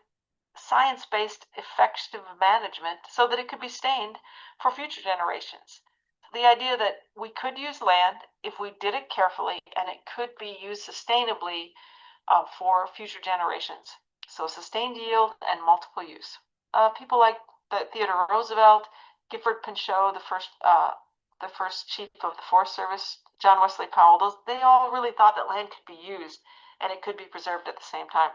science-based effective management so that it could be sustained for future generations. the idea that we could use land if we did it carefully, and it could be used sustainably for future generations. So sustained yield and multiple use. People like Theodore Roosevelt, Gifford Pinchot, the first chief of the Forest Service, John Wesley Powell, they all really thought that land could be used and it could be preserved at the same time.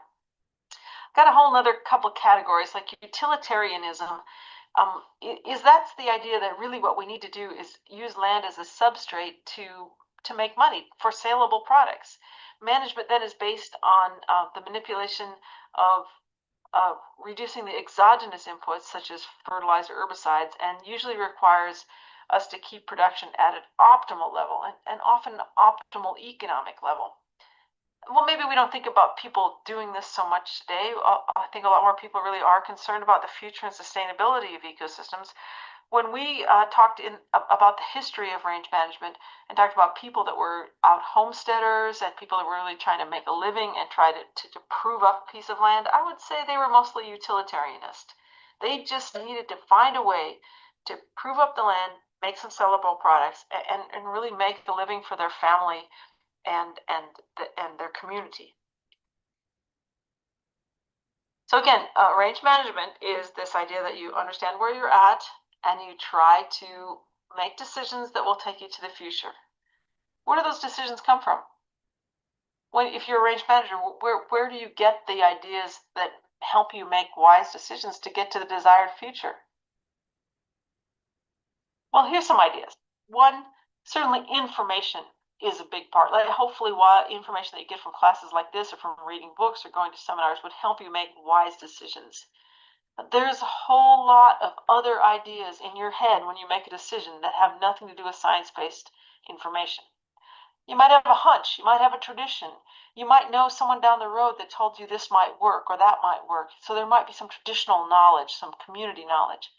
Got a whole other couple categories like utilitarianism. That's the idea that really what we need to do is use land as a substrate to make money for saleable products. Management then is based on the manipulation of reducing the exogenous inputs such as fertilizer, herbicides, and usually requires us to keep production at an optimal level and often optimal economic level. Well, maybe we don't think about people doing this so much today. I think a lot more people really are concerned about the future and sustainability of ecosystems. When we talked about the history of range management and talked about people that were out homesteaders and people that were really trying to make a living and try to prove up a piece of land, I would say they were mostly utilitarianist. They just needed to find a way to prove up the land, make some sellable products, and really make a living for their family and their community. So again, range management is this idea that you understand where you're at and you try to make decisions that will take you to the future. Where do those decisions come from? If you're a range manager, where do you get the ideas that help you make wise decisions to get to the desired future? Well, here's some ideas. One, certainly information is a big part. Like hopefully information that you get from classes like this or from reading books or going to seminars would help you make wise decisions. But there's a whole lot of other ideas in your head when you make a decision that have nothing to do with science-based information. You might have a hunch, you might have a tradition, you might know someone down the road that told you this might work or that might work. So there might be some traditional knowledge, some community knowledge.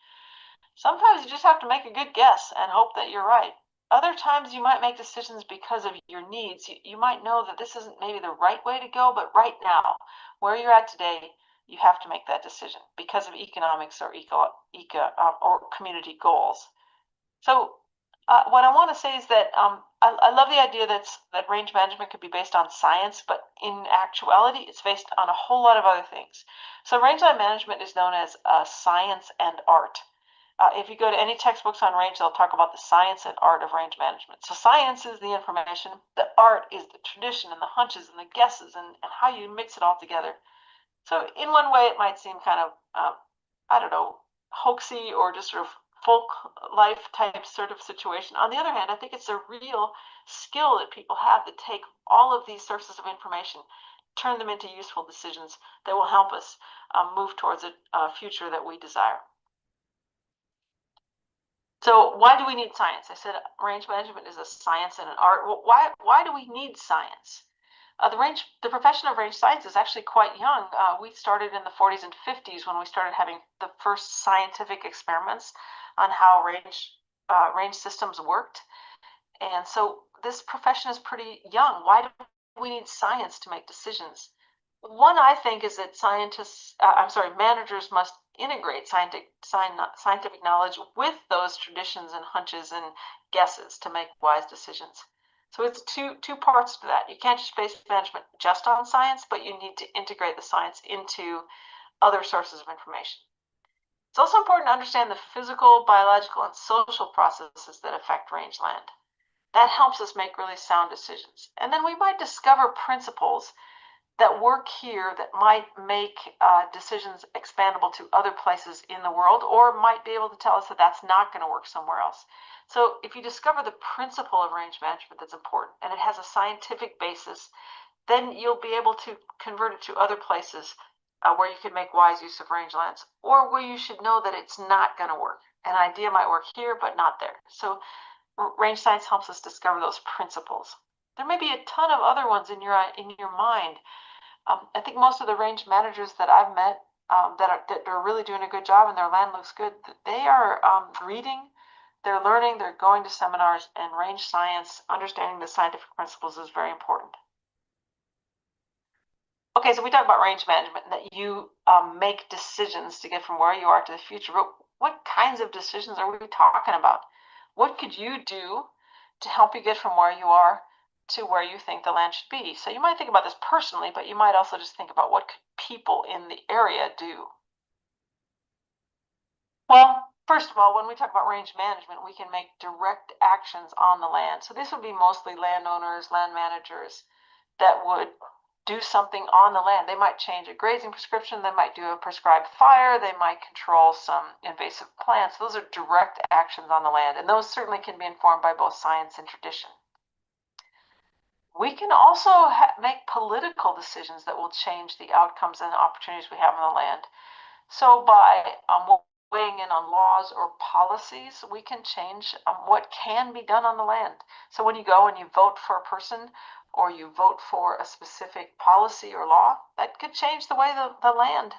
Sometimes you just have to make a good guess and hope that you're right. Other times you might make decisions because of your needs. You might know that this isn't maybe the right way to go, but right now, where you're at today, you have to make that decision because of economics or or community goals. So what I want to say is that I love the idea that range management could be based on science, but in actuality, it's based on a whole lot of other things. So rangeland management is known as science and art. If you go to any textbooks on range, they'll talk about the science and art of range management. So science is the information, the art is the tradition and the hunches and the guesses and how you mix it all together. So in one way, it might seem kind of, I don't know, hoaxy or just sort of folk life type sort of situation. On the other hand, I think it's a real skill that people have to take all of these sources of information, turn them into useful decisions that will help us move towards a future that we desire. So why do we need science? I said range management is a science and an art. Well, why do we need science? The profession of range science is actually quite young. We started in the 40s and 50s when we started having the first scientific experiments on how range systems worked. And so this profession is pretty young. Why do we need science to make decisions? One, I think, is that managers must integrate scientific knowledge with those traditions and hunches and guesses to make wise decisions. So it's two parts to that. You can't just base management just on science, but you need to integrate the science into other sources of information. It's also important to understand the physical, biological, and social processes that affect rangeland. That helps us make really sound decisions. And then we might discover principles that work here that might make decisions expandable to other places in the world, or might be able to tell us that that's not going to work somewhere else. So if you discover the principle of range management that's important and it has a scientific basis, then you'll be able to convert it to other places where you can make wise use of rangelands, or where you should know that it's not going to work. An idea might work here, but not there. So range science helps us discover those principles. There may be a ton of other ones in your mind. I think most of the range managers that I've met that are really doing a good job and their land looks good, they are reading, they're learning, they're going to seminars, and range science, understanding the scientific principles is very important. Okay, so we talked about range management, and that you make decisions to get from where you are to the future, but what kinds of decisions are we talking about? What could you do to help you get from where you are to where you think the land should be? So you might think about this personally, but you might also just think about what could people in the area do? Well, first of all, when we talk about range management, we can make direct actions on the land. So this would be mostly landowners, land managers that would do something on the land. They might change a grazing prescription, they might do a prescribed fire, they might control some invasive plants. Those are direct actions on the land, and those certainly can be informed by both science and tradition. We can also make political decisions that will change the outcomes and opportunities we have on the land. So by weighing in on laws or policies, we can change what can be done on the land. So when you go and you vote for a person or you vote for a specific policy or law, that could change the way the land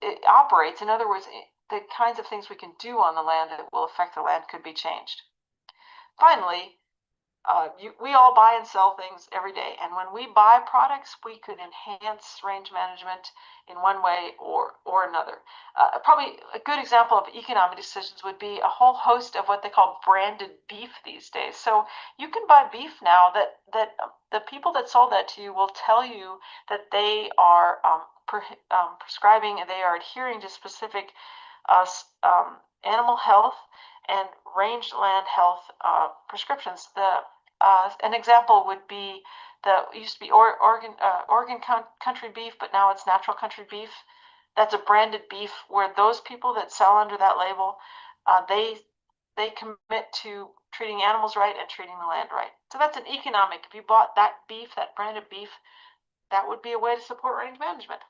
it operates. In other words, the kinds of things we can do on the land that will affect the land could be changed. Finally, we all buy and sell things every day, and when we buy products, we could enhance range management in one way or another. Probably a good example of economic decisions would be a whole host of what they call branded beef these days. So you can buy beef now that the people that sold that to you will tell you that they are prescribing and they are adhering to specific animal health and rangeland health prescriptions. An example would be it used to be Oregon country beef, but now it's natural country beef. That's a branded beef where those people that sell under that label, they commit to treating animals right and treating the land right. So that's an economic. If you bought that beef, that branded beef, that would be a way to support range management.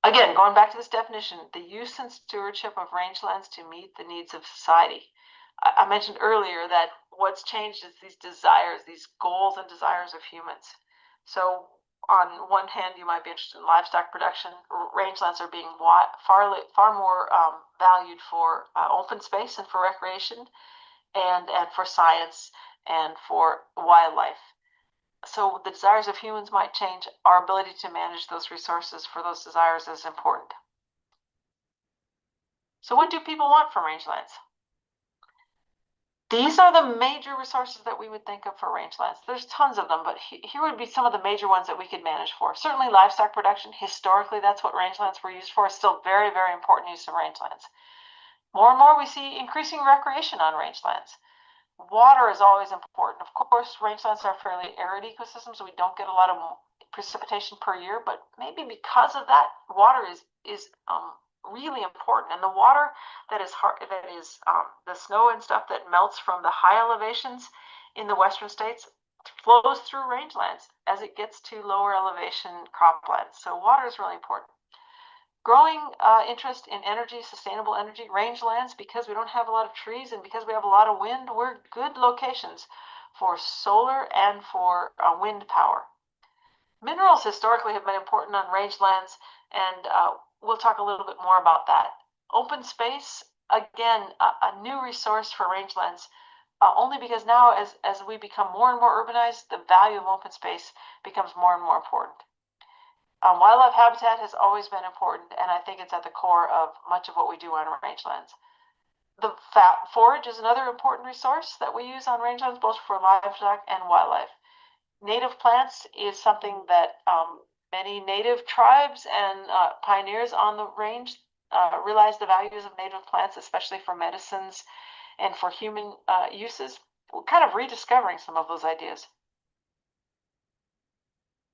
Again, going back to this definition, the use and stewardship of rangelands to meet the needs of society. I mentioned earlier that what's changed is these desires, these goals and desires of humans. So on one hand, you might be interested in livestock production. Rangelands are being far more valued for open space and for recreation and for science and for wildlife. So the desires of humans might change. Our ability to manage those resources for those desires is important. So what do people want from rangelands? These are the major resources that we would think of for rangelands. There's tons of them, but here would be some of the major ones that we could manage for. Certainly livestock production. Historically, that's what rangelands were used for. It's still very, very important use of rangelands. More and more we see increasing recreation on rangelands. Water is always important. Of course, rangelands are fairly arid ecosystems, so we don't get a lot of precipitation per year, but maybe because of that, water is really important. And the water that is the snow and stuff that melts from the high elevations in the western states flows through rangelands as it gets to lower elevation croplands. So water is really important. Growing interest in energy, sustainable energy, rangelands, because we don't have a lot of trees and because we have a lot of wind, we're good locations for solar and for wind power. Minerals historically have been important on rangelands, and we'll talk a little bit more about that. Open space, again, a new resource for rangelands, only because now as we become more and more urbanized, the value of open space becomes more and more important. Wildlife habitat has always been important, and I think it's at the core of much of what we do on rangelands. The forage is another important resource that we use on rangelands, both for livestock and wildlife. Native plants is something that many native tribes and pioneers on the range realize the values of native plants, especially for medicines and for human uses. We're kind of rediscovering some of those ideas.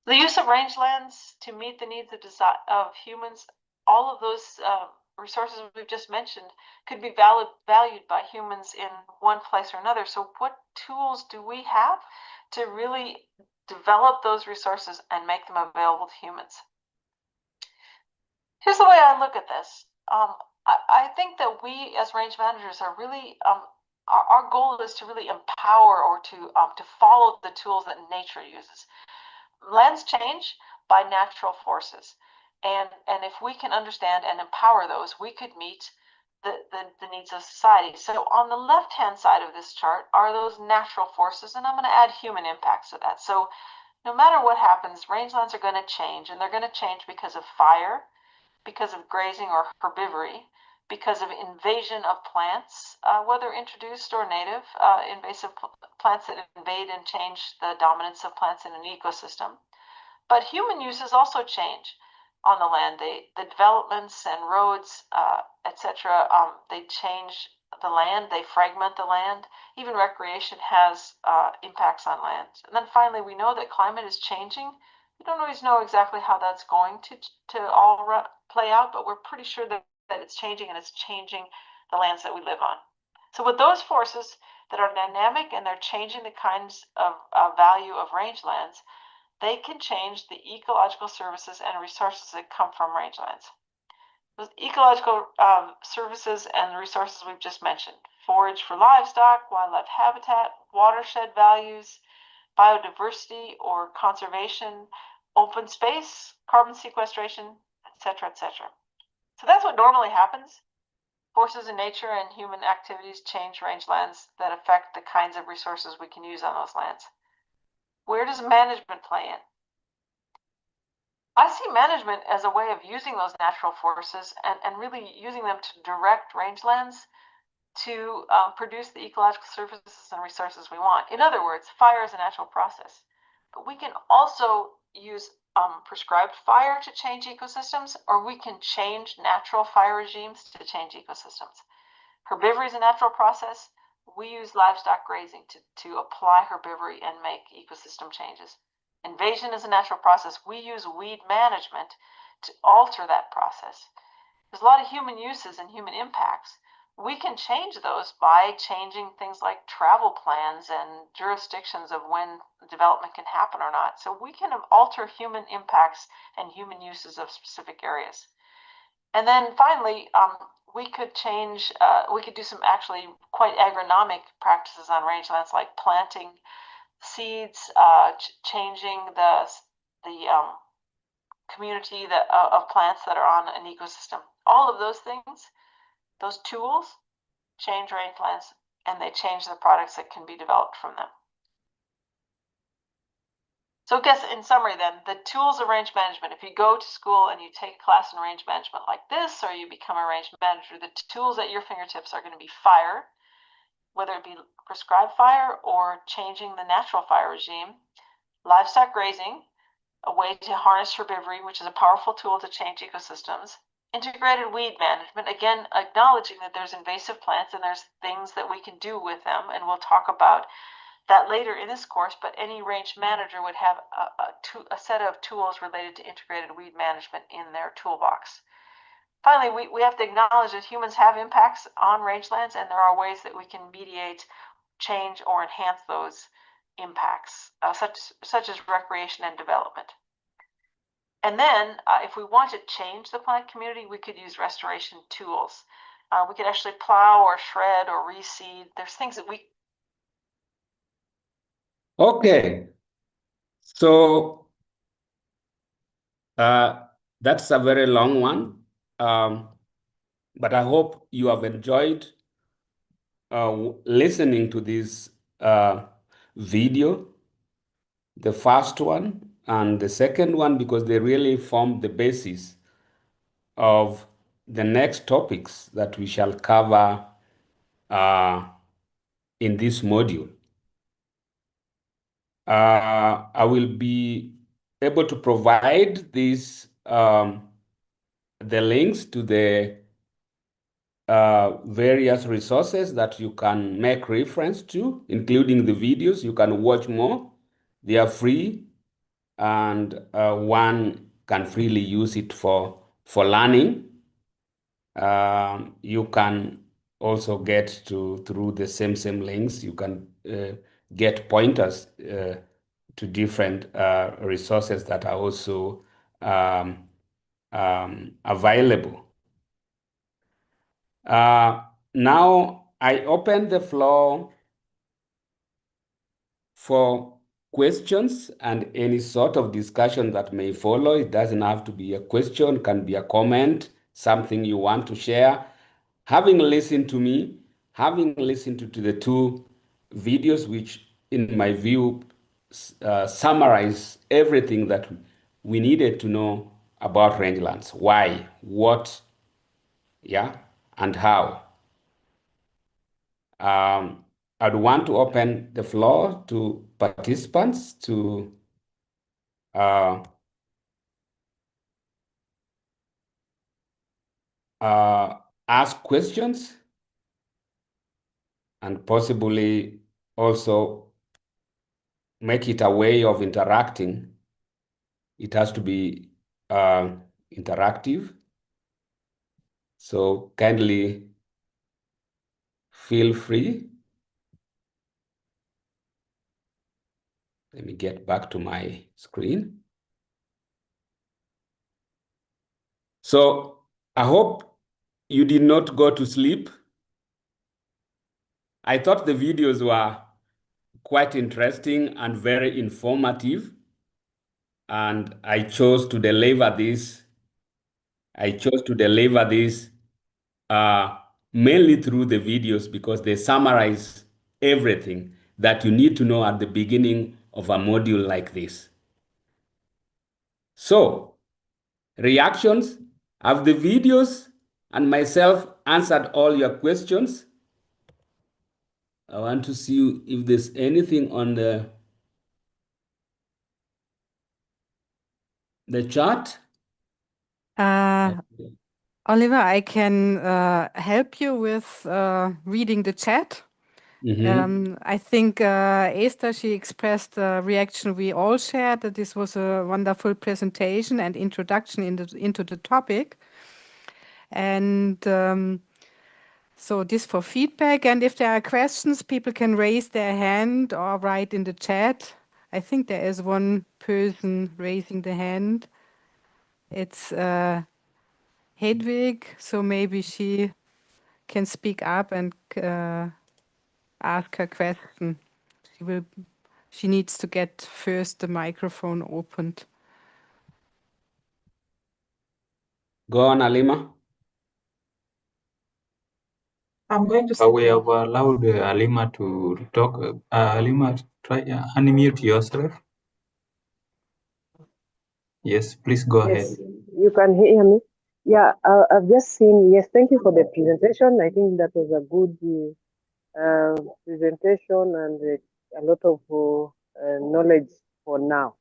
The use of rangelands to meet the needs of humans, all of those resources we've just mentioned could be valued by humans in one place or another. So what tools do we have to really develop those resources and make them available to humans? Here's the way I look at this. I think that we as range managers are really, our goal is to really empower or to follow the tools that nature uses. Lands change by natural forces, and if we can understand and empower those, we could meet the needs of society. So on the left-hand side of this chart are those natural forces, and I'm going to add human impacts to that. So no matter what happens, rangelands are going to change, and they're going to change because of fire, because of grazing or herbivory, because of invasion of plants, whether introduced or native, invasive plants that invade and change the dominance of plants in an ecosystem. But human uses also change on the land. The developments and roads, etc., they change the land, they fragment the land. Even recreation has impacts on land. And then finally, we know that climate is changing. We don't always know exactly how that's going to all play out, but we're pretty sure that it's changing, and it's changing the lands that we live on. So with those forces that are dynamic and they're changing the kinds of value of rangelands, they can change the ecological services and resources that come from rangelands. Those ecological services and the resources we've just mentioned: forage for livestock, wildlife habitat, watershed values, biodiversity or conservation, open space, carbon sequestration, etc., etc. So that's what normally happens. Forces in nature and human activities change rangelands that affect the kinds of resources we can use on those lands. Where does management play in? I see management as a way of using those natural forces and really using them to direct rangelands to produce the ecological services and resources we want. In other words, fire is a natural process, but we can also use prescribed fire to change ecosystems, or we can change natural fire regimes to change ecosystems. Herbivory is a natural process. We use livestock grazing to apply herbivory and make ecosystem changes. Invasion is a natural process. We use weed management to alter that process. There's a lot of human uses and human impacts. We can change those by changing things like travel plans and jurisdictions of when development can happen or not. So we can alter human impacts and human uses of specific areas. And then finally, we could do some actually quite agronomic practices on rangelands, like planting seeds, changing the community of plants that are on an ecosystem. All of those things, those tools, change rangelands, and they change the products that can be developed from them. So I guess in summary then, the tools of range management: if you go to school and you take a class in range management like this, or you become a range manager, the tools at your fingertips are going to be fire, whether it be prescribed fire or changing the natural fire regime; livestock grazing, a way to harness herbivory, which is a powerful tool to change ecosystems; integrated weed management, again, acknowledging that there's invasive plants and there's things that we can do with them, and we'll talk about that later in this course, but any range manager would have a set of tools related to integrated weed management in their toolbox. Finally, we have to acknowledge that humans have impacts on rangelands, and there are ways that we can mediate, change, or enhance those impacts, such as recreation and development. And then, if we want to change the plant community, we could use restoration tools. We could actually plow or shred or reseed. There's things that we...
Okay. So that's a very long one, but I hope you have enjoyed listening to this video, the first one and the second one, because they really form the basis of the next topics that we shall cover in this module. I will be able to provide these the links to the various resources that you can make reference to, including the videos. You can watch more. They are free, and one can freely use it for learning. You can also get through the same links. You can get pointers to different resources that are also available. Now I open the floor for questions and any sort of discussion that may follow. It doesn't have to be a question, can be a comment, something you want to share. Having listened to me, having listened to the two videos, which in my view summarize everything that we needed to know about rangelands. Why, what, yeah, and how. I'd want to open the floor to participants to ask questions and possibly also make it a way of interacting. It has to be interactive. So kindly feel free. Let me get back to my screen. So I hope you did not go to sleep. I thought the videos were quite interesting and very informative, and I chose to deliver this. Mainly through the videos because they summarize everything that you need to know at the beginning of a module like this. So, reactions? Have the videos and myself answered all your questions? I want to see if there's anything on the chat.
Oliver, I can help you with reading the chat. I think Esther, she expressed the reaction we all shared, that this was a wonderful presentation and introduction into the topic. And so this for feedback. And if there are questions, people can raise their hand or write in the chat. I think there is one person raising the hand. It's Hedwig, so maybe she can speak up and ask her question. She needs to get first the microphone opened.
Go on, Alima.
I'm going to. We have allowed Alima to talk. Alima, try unmute yourself. Yes, please go ahead.
You can hear me. Yeah, I've just seen. Yes, thank you for the presentation. I think that was a good presentation and a lot of knowledge for now.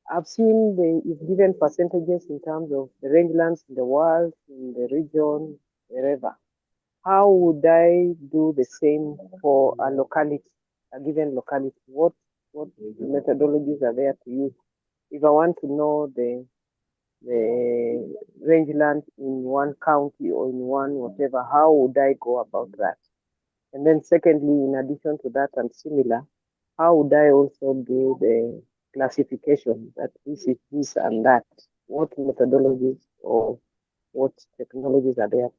I've seen it's given percentages in terms of the rangelands in the world, in the region, wherever. How would I do the same for a locality, a given locality? What methodologies are there to use? If I want to know the rangeland in one county or in one whatever, how would I go about that? And then secondly, in addition to that and similar, how would I also do the classification that this is this and that? What methodologies or what technologies are there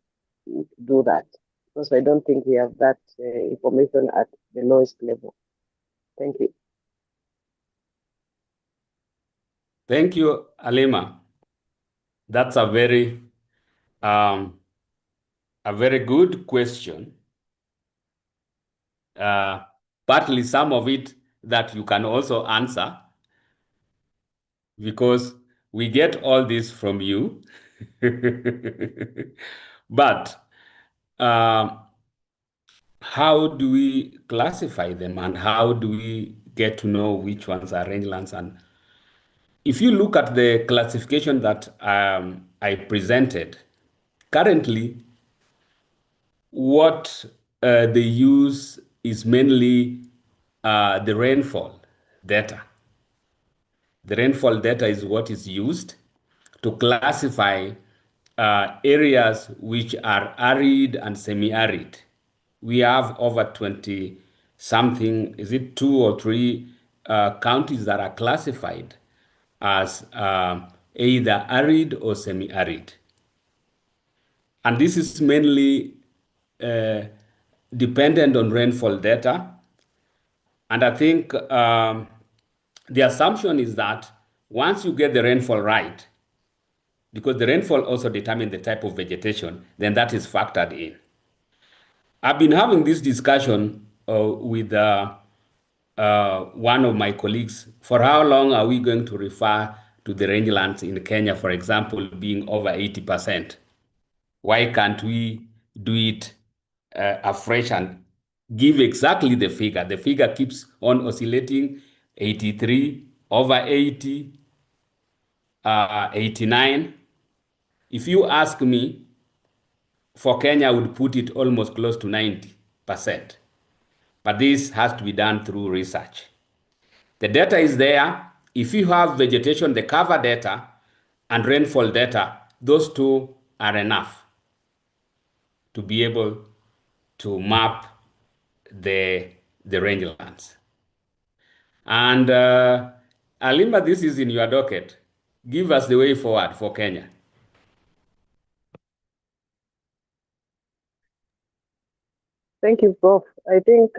to do that? Because I don't think we have that information at the lowest level. Thank you.
Thank you, Alima. That's a very good question. Partly some of it that you can also answer because we get all this from you. But how do we classify them and how do we get to know which ones are rangelands? And if you look at the classification that I presented, currently what they use is mainly the rainfall data. The rainfall data is what is used to classify areas which are arid and semi-arid. We have over 20 something, is it 2 or 3 counties that are classified as either arid or semi-arid. And this is mainly dependent on rainfall data. And I think the assumption is that once you get the rainfall right, because the rainfall also determines the type of vegetation, then that is factored in. I've been having this discussion with one of my colleagues. For how long are we going to refer to the rangelands in Kenya, for example, being over 80%? Why can't we do it afresh and give exactly the figure. The figure keeps on oscillating 83 over 80, 89. If you ask me, for Kenya, I would put it almost close to 90%. But this has to be done through research. The data is there. If you have vegetation, the cover data, and rainfall data, those two are enough to be able to map the rangelands. And Alima, this is in your docket. Give us the way forward for Kenya.
Thank you, Prof. I think,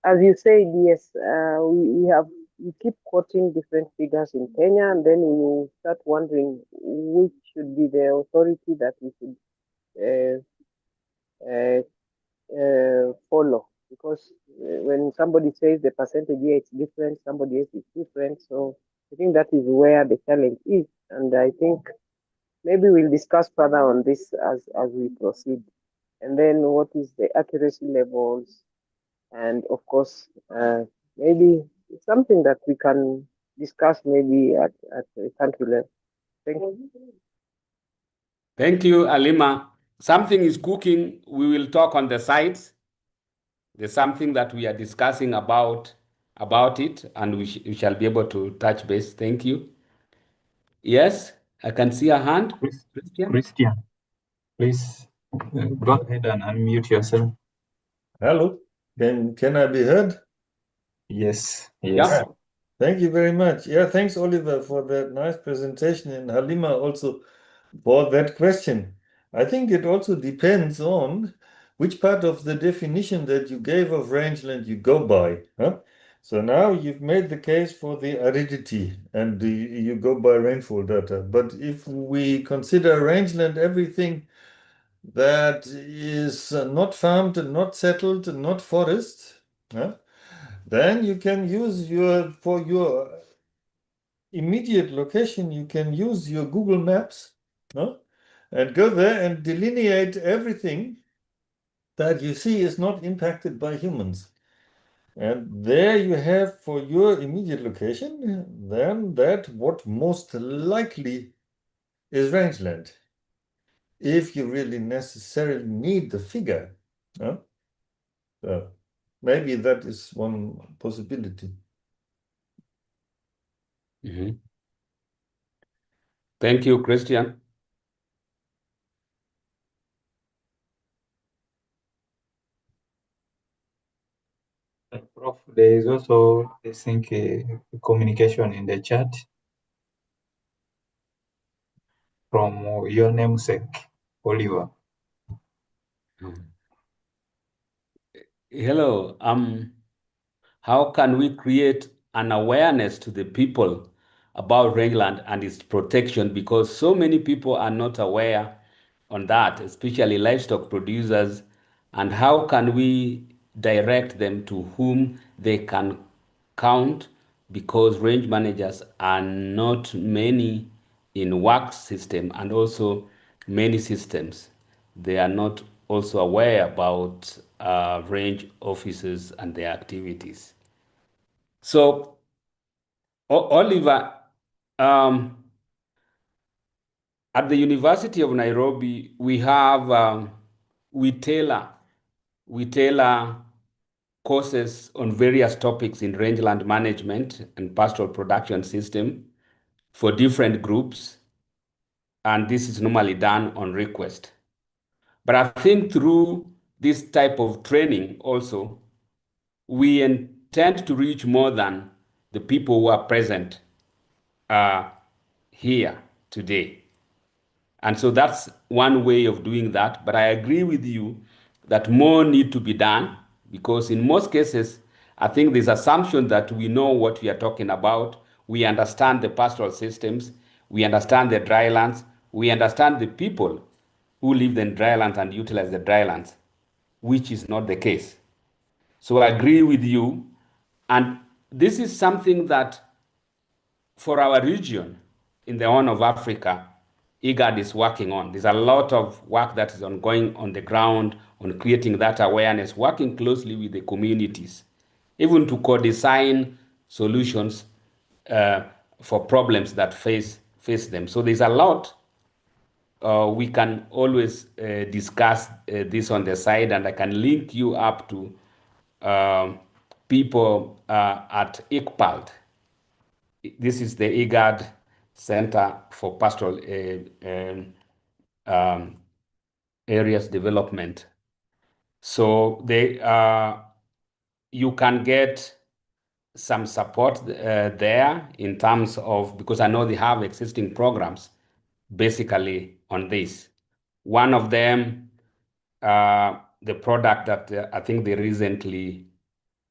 as you said, yes, we keep quoting different figures in Kenya, and then we start wondering which should be the authority that we should follow. Because when somebody says the percentage here it's different, somebody else is different. So I think that is where the challenge is, and I think maybe we'll discuss further on this as we proceed. And then what is the accuracy levels, and of course, maybe it's something that we can discuss maybe at the country level. Thank you.
Thank you, Alima. Something is cooking. We will talk on the sides. There's something that we are discussing about it, and we shall be able to touch base. Thank you. Yes, I can see a hand.
Christian, please go ahead and unmute yourself.
Hello, can I be heard?
Yes.
Yeah.
Thank you very much. Yeah, thanks, Oliver, for that nice presentation, and Halima also for that question. I think it also depends on which part of the definition that you gave of rangeland you go by. Huh? So now you've made the case for the aridity and you go by rainfall data. But if we consider rangeland everything that is not farmed and not settled and not forest, then you can use for your immediate location, you can use your Google Maps, and go there and delineate everything that you see is not impacted by humans. And there you have for your immediate location, then that what most likely is rangeland. If you really necessarily need the figure. Maybe that is one possibility.
Thank you, Christian.
Prof, there is also, I think, a communication in the chat from your namesake, Oliver.
Hello. How can we create an awareness to the people about rangeland and its protection? Because so many people are not aware on that, especially livestock producers. And how can we direct them to whom they can count? Because range managers are not many in work system and also many systems. They are not also aware about range officers and their activities. So, Oliver, at the University of Nairobi, we have we tailor courses on various topics in rangeland management and pastoral production system for different groups, and this is normally done on request. But I think through this type of training also, we intend to reach more than the people who are present here today. And so that's one way of doing that. But I agree with you that more need to be done, because in most cases, I think there's assumption that we know what we are talking about. We understand the pastoral systems. We understand the drylands. We understand the people who live in drylands and utilize the drylands, which is not the case. So I agree with you. And this is something that for our region in the Horn of Africa IGAD is working on. There's a lot of work that is ongoing on the ground on creating that awareness, working closely with the communities, even to co-design solutions for problems that face them. So there's a lot. We can always discuss this on the side, and I can link you up to people at ICPALD. This is the IGAD Center for Pastoral Areas Development. So you can get some support there in terms of, because I know they have existing programs basically on this. One of them, the product that I think they recently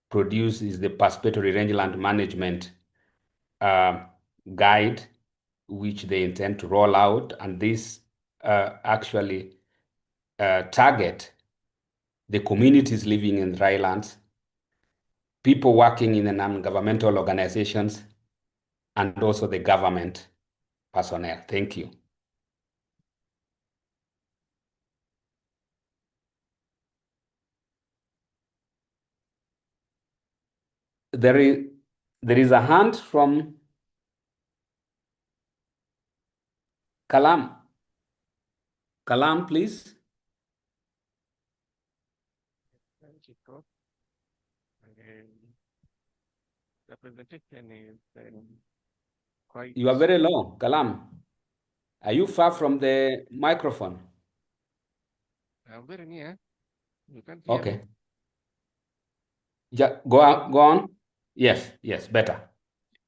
produced is the Participatory Rangeland Management Guide, which they intend to roll out. And this actually target the communities living in drylands, people working in the non-governmental organizations, and also the government personnel. Thank you. There is a hand from Kalam. Kalam, please.
Thank you, Prof. The presentation is quite.
You are very low, Kalam. Are you far from the microphone?
I'm very near. You can't hear
Okay.
me?
Yeah, go on. Yes, better.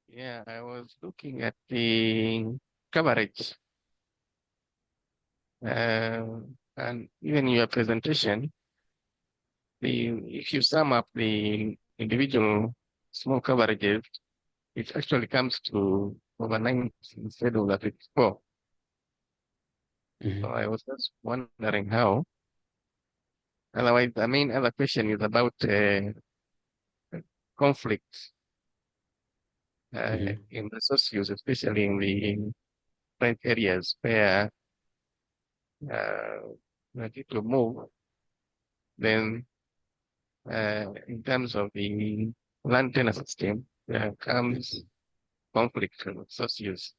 Yeah, I was looking at the coverage. And even your presentation, if you sum up the individual small coverages, it actually comes to over 9 instead of the 54. So I was just wondering how. Otherwise, the main other question is about conflict in the socios, especially in the right areas where people move. Then, in terms of the land tenure system, there comes conflict from socios.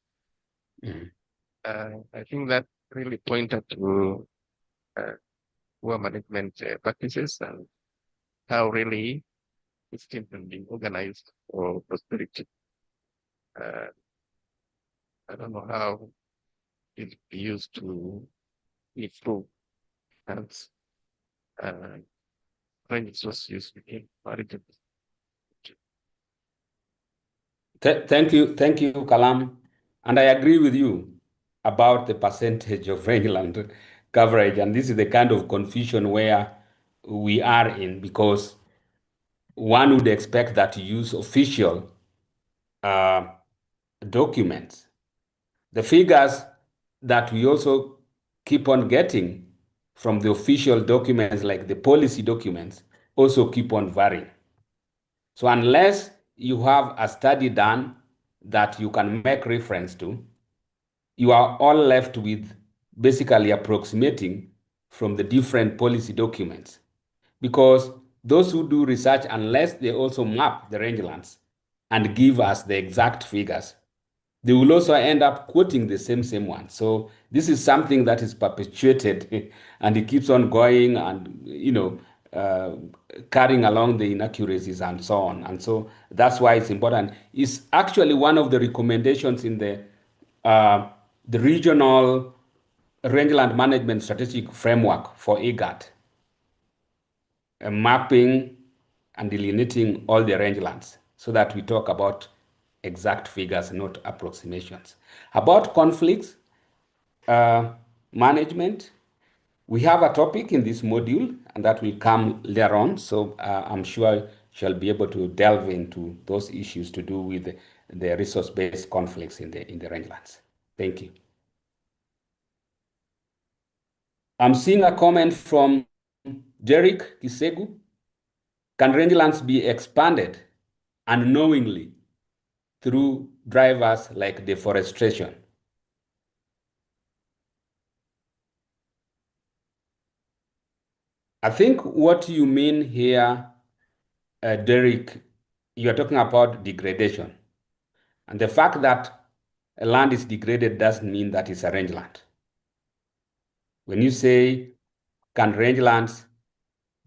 I think that really pointed to poor management practices and how really system can be organized for prosperity. I don't know how it be used to improve and range socios in origin.
Thank you, Kalam. And I agree with you about the percentage of rangeland coverage. And this is the kind of confusion where we are in, because one would expect that you use official documents. The figures that we also keep on getting from the official documents, like the policy documents, also keep on varying. So unless you have a study done that you can make reference to, you are all left with basically approximating from the different policy documents. Because those who do research, unless they also map the rangelands and give us the exact figures, they will also end up quoting the same one. So this is something that is perpetuated and it keeps on going, and carrying along the inaccuracies and so on. And so that's why it's important. It's actually one of the recommendations in the regional rangeland management strategic framework for IGAD, mapping and delineating all the rangelands, so that we talk about exact figures, not approximations. About conflicts management, we have a topic in this module, and that will come later on. So I'm sure shall be able to delve into those issues to do with the resource-based conflicts in the rangelands. Thank you. I'm seeing a comment from Derek Kisegu. Can rangelands be expanded unknowingly through drivers like deforestation? I think what you mean here, Derek, you are talking about degradation. And the fact that a land is degraded doesn't mean that it's a rangeland. When you say, can rangelands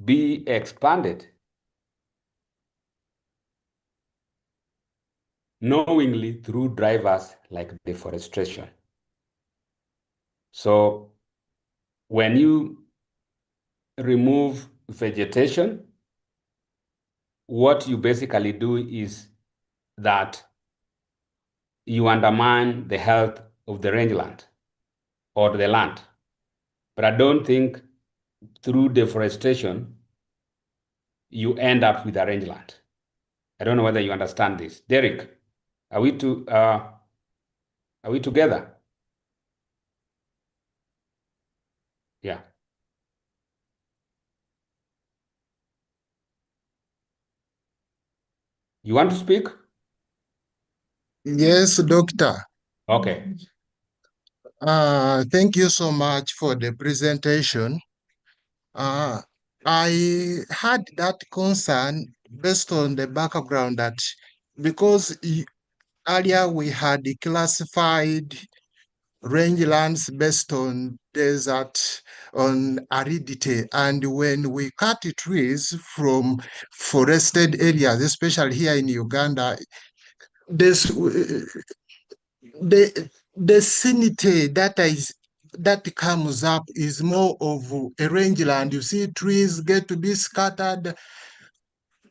be expanded? Knowingly through drivers like deforestation. So when you remove vegetation, what you basically do is that you undermine the health of the rangeland or the land. But I don't think through deforestation you end up with a rangeland. I don't know whether you understand this. Derek, are we together? Yeah. You want to speak?
Yes, doctor.
Okay.
Thank you so much for the presentation. I had that concern based on the background that because earlier we had classified rangelands based on desert, on aridity, and when we cut trees from forested areas, especially here in Uganda, this the vicinity that comes up is more of a rangeland. You see trees get to be scattered,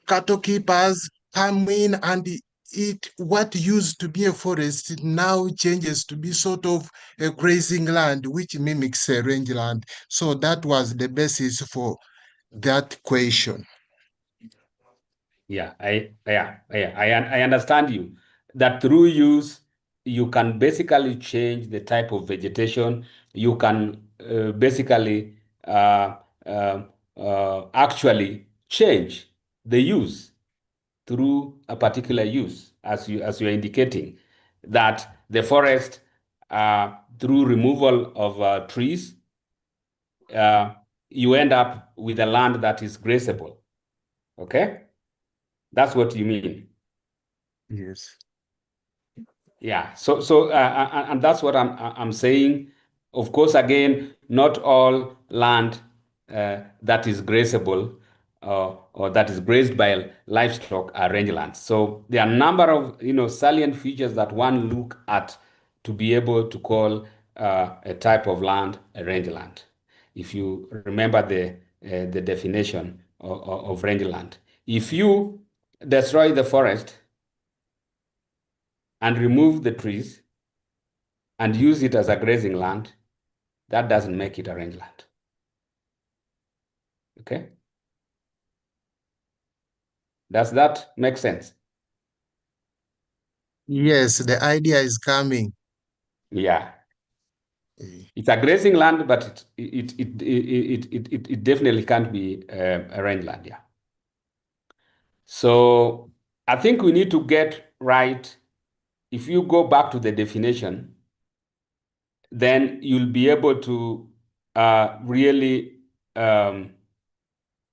cattle keepers come in and what used to be a forest now changes to be sort of a grazing land, which mimics a rangeland. So that was the basis for that question.
Yeah, I understand you. That through use, you can basically change the type of vegetation. You can basically actually change the use through a particular use, as you're indicating, that the forest, through removal of trees, you end up with a land that is grazeable. Okay? That's what you mean.
Yes.
Yeah. And that's what I'm saying. Of course, again, not all land that is grazeable or that is grazed by livestock are rangelands. So there are a number of salient features that one look at to be able to call a type of land a rangeland. If you remember the definition of rangeland, if you destroy the forest and remove the trees and use it as a grazing land, that doesn't make it a rangeland. Okay? Does that make sense?
Yes, the idea is coming.
Yeah. It's a grazing land, but it definitely can't be a rangeland. Yeah. So I think we need to get right. If you go back to the definition, then you'll be able to really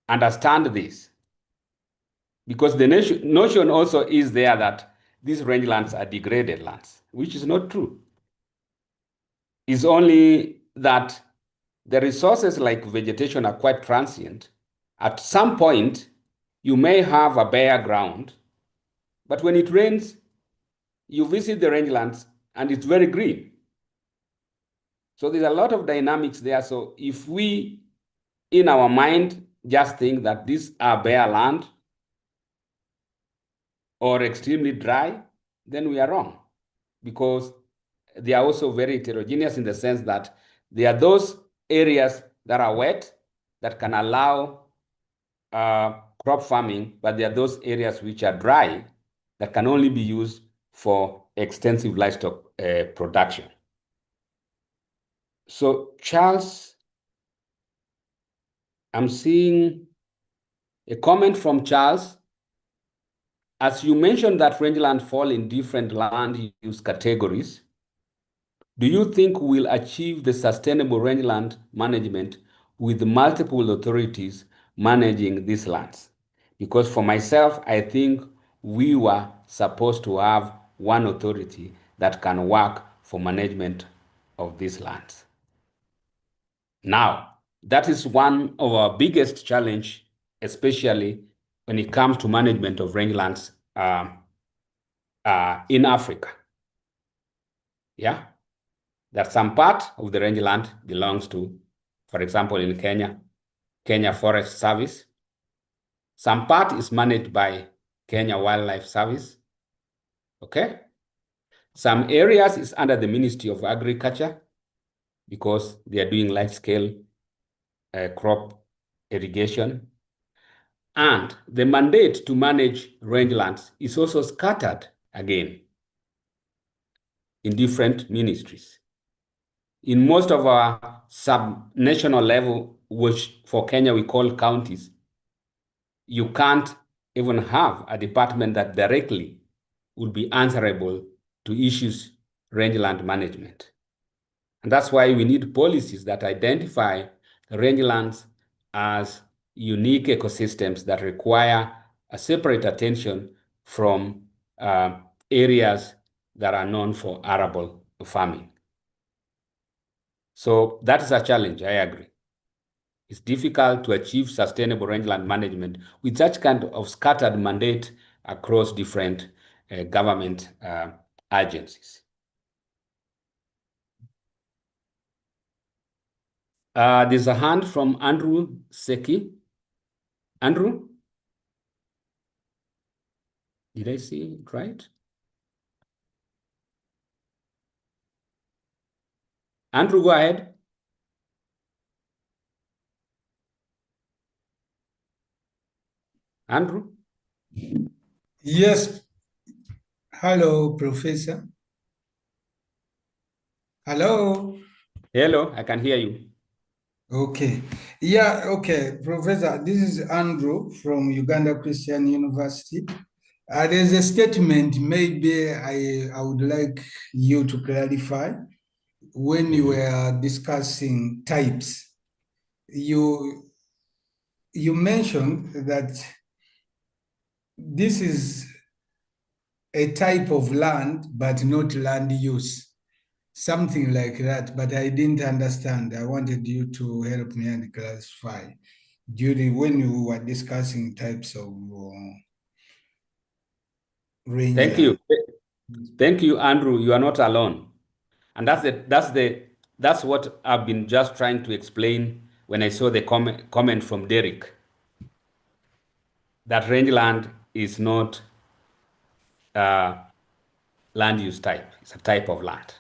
understand this. Because the notion also is there that these rangelands are degraded lands, which is not true. It's only that the resources like vegetation are quite transient. At some point, you may have a bare ground, but when it rains, you visit the rangelands and it's very green. So there's a lot of dynamics there. So if we, in our mind, just think that these are bare land or extremely dry, then we are wrong, because they are also very heterogeneous in the sense that there are those areas that are wet that can allow crop farming, but there are those areas which are dry that can only be used for extensive livestock production. So, Charles, I'm seeing a comment from Charles. As you mentioned that rangeland fall in different land use categories, do you think we'll achieve the sustainable rangeland management with multiple authorities managing these lands. Because for myself, I think we were supposed to have one authority that can work for management of these lands. Now, that is one of our biggest challenge, especially when it comes to management of rangelands in Africa. Yeah, that some part of the rangeland belongs to, for example, in Kenya Forest Service. Some part is managed by Kenya Wildlife Service. Okay. Some areas is under the Ministry of Agriculture because they are doing large-scale crop irrigation. And the mandate to manage rangelands is also scattered again in different ministries. In most of our sub-national level, which for Kenya we call counties, you can't even have a department that directly would be answerable to issues rangeland management. And that's why we need policies that identify rangelands as unique ecosystems that require a separate attention from areas that are known for arable farming. So that is a challenge, I agree. It's difficult to achieve sustainable rangeland management with such kind of scattered mandate across different government agencies. There's a hand from Andrew Seki. Andrew? Did I see it right? Andrew, go ahead. Andrew?
Yes. Hello, Professor. Hello.
Hello, I can hear you.
Okay. Yeah, okay. Professor, this is Andrew from Uganda Christian University. There's a statement maybe I would like you to clarify. When you were discussing types, you mentioned that this is a type of land, but not land use, something like that, but I didn't understand. I wanted you to help me and clarify when you were discussing types of rangeland.
Thank you. Thank you, Andrew. You are not alone. And that's what I've been just trying to explain when I saw the comment from Derek. That rangeland is not land use type. It's a type of land.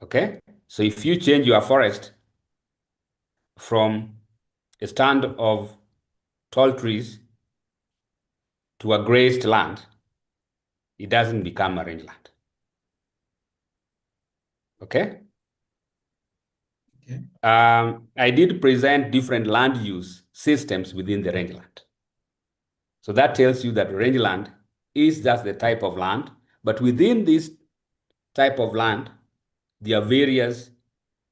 Okay? So if you change your forest from a stand of tall trees to a grazed land, it doesn't become a rangeland. Okay?
Okay.
I did present different land use systems within the rangeland. So that tells you that rangeland is just the type of land, but within this type of land, there are various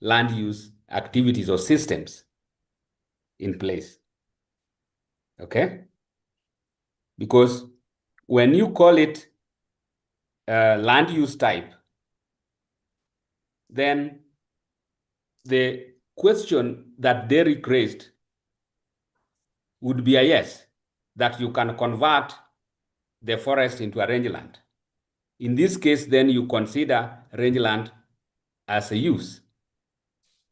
land use activities or systems in place. Okay? Because when you call it land use type, then the question that Derek raised would be a yes, that you can convert the forest into a rangeland. In this case, then you consider rangeland as a use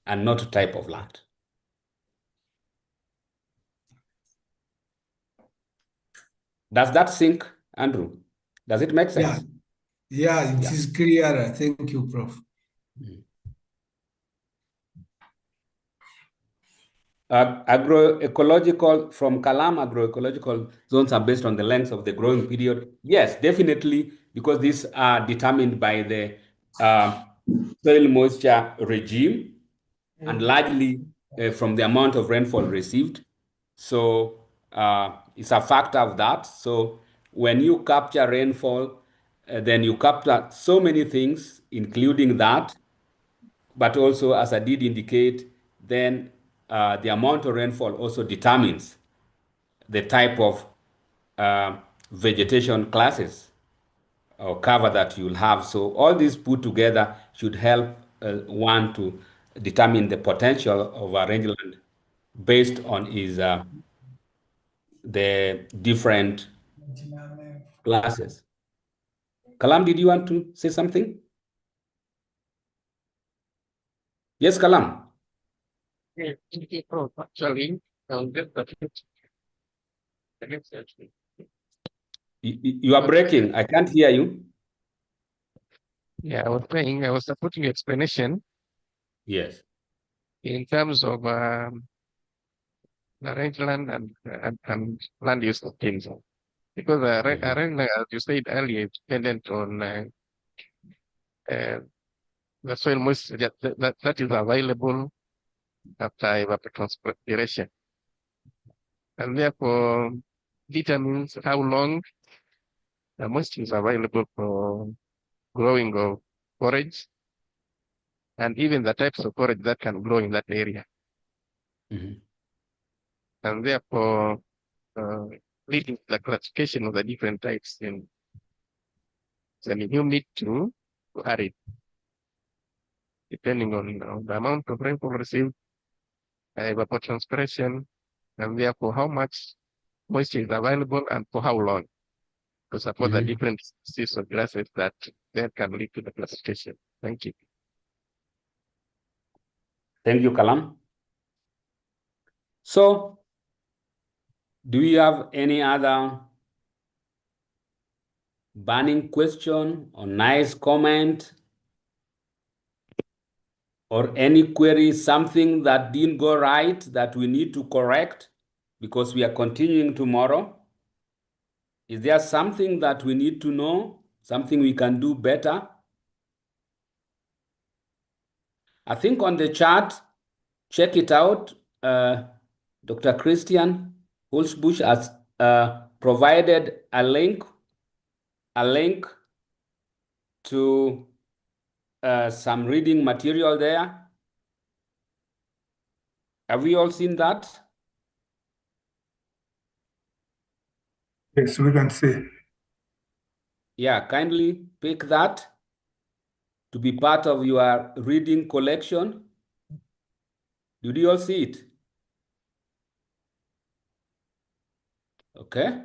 and not a type of land. Does that sink, Andrew? Does it make sense?
Yeah, it is clearer. Thank you, Prof.
Agroecological, from Kalam, agroecological zones are based on the length of the growing period. Yes, definitely, because these are determined by the soil moisture regime and largely from the amount of rainfall received. So it's a factor of that. So when you capture rainfall, then you capture so many things, including that. But also, as I did indicate, then the amount of rainfall also determines the type of vegetation classes or cover that you'll have. So all these put together should help one to determine the potential of a rangeland based on the different classes. Kalam, did you want to say something? Yes, Kalam.
Yeah, actually, I'll get that.
You are breaking. I can't hear you.
Yeah, I was supporting your explanation
Yes.
in terms of the rangeland and land use schemes. Because rangeland, as you said earlier, is dependent on the soil moisture that is available after evapotranspiration. And therefore determines how long the moisture is available for growing of forage, and even the types of forage that can grow in that area. And therefore leading to the classification of the different types in semi-humid to arid, depending on the amount of rainfall received, evapotranspiration, and therefore how much moisture is available and for how long, to support the different species of grasses that can lead to the classification. Thank you.
Thank you, Kalam. So, do you have any other burning question or nice comment or any query, something that didn't go right that we need to correct because we are continuing tomorrow? Is there something that we need to know, something we can do better? I think on the chart, check it out. Dr. Christian Hulsbusch has provided a link to some reading material there. Have we all seen that?
Yes, we can see.
Yeah, kindly pick that to be part of your reading collection. Did you all see it? Okay.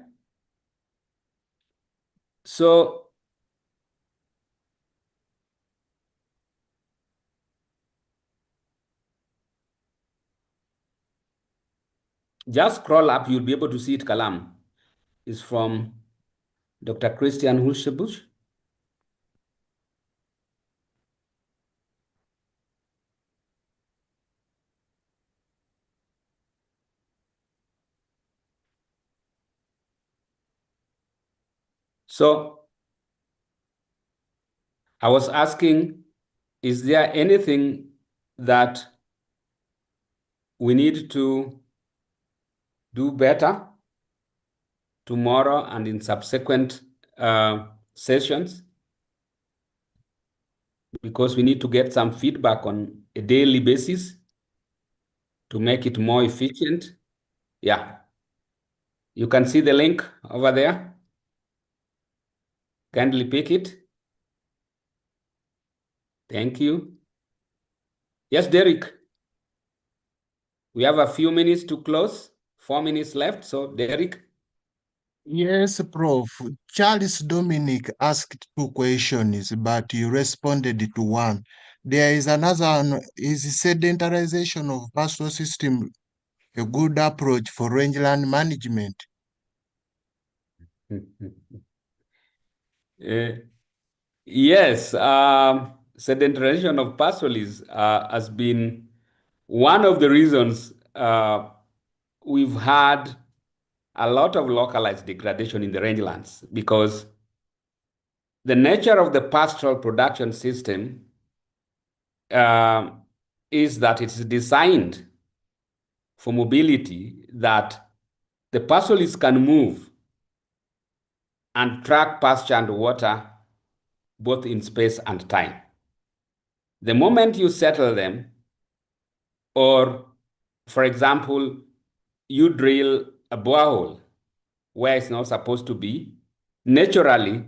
So just scroll up, you'll be able to see it, Kalam. It's from Dr. Christian Hulsbusch. So I was asking, is there anything that we need to do better tomorrow and in subsequent sessions? Because we need to get some feedback on a daily basis to make it more efficient. Yeah. You can see the link over there. Kindly pick it. Thank you. Yes, Derek. We have a few minutes to close. 4 minutes left. So, Derek.
Yes, Prof. Charles Dominic asked 2 questions, but you responded to one. There is another one. Is sedentarization of pastoral system a good approach for rangeland management?
Yes, sedentarization of pastoralists has been one of the reasons we've had a lot of localized degradation in the rangelands, because the nature of the pastoral production system is that it's designed for mobility, that the pastoralists can move and track pasture and water both in space and time. The moment you settle them or For example, you drill a borehole where it's not supposed to be, naturally,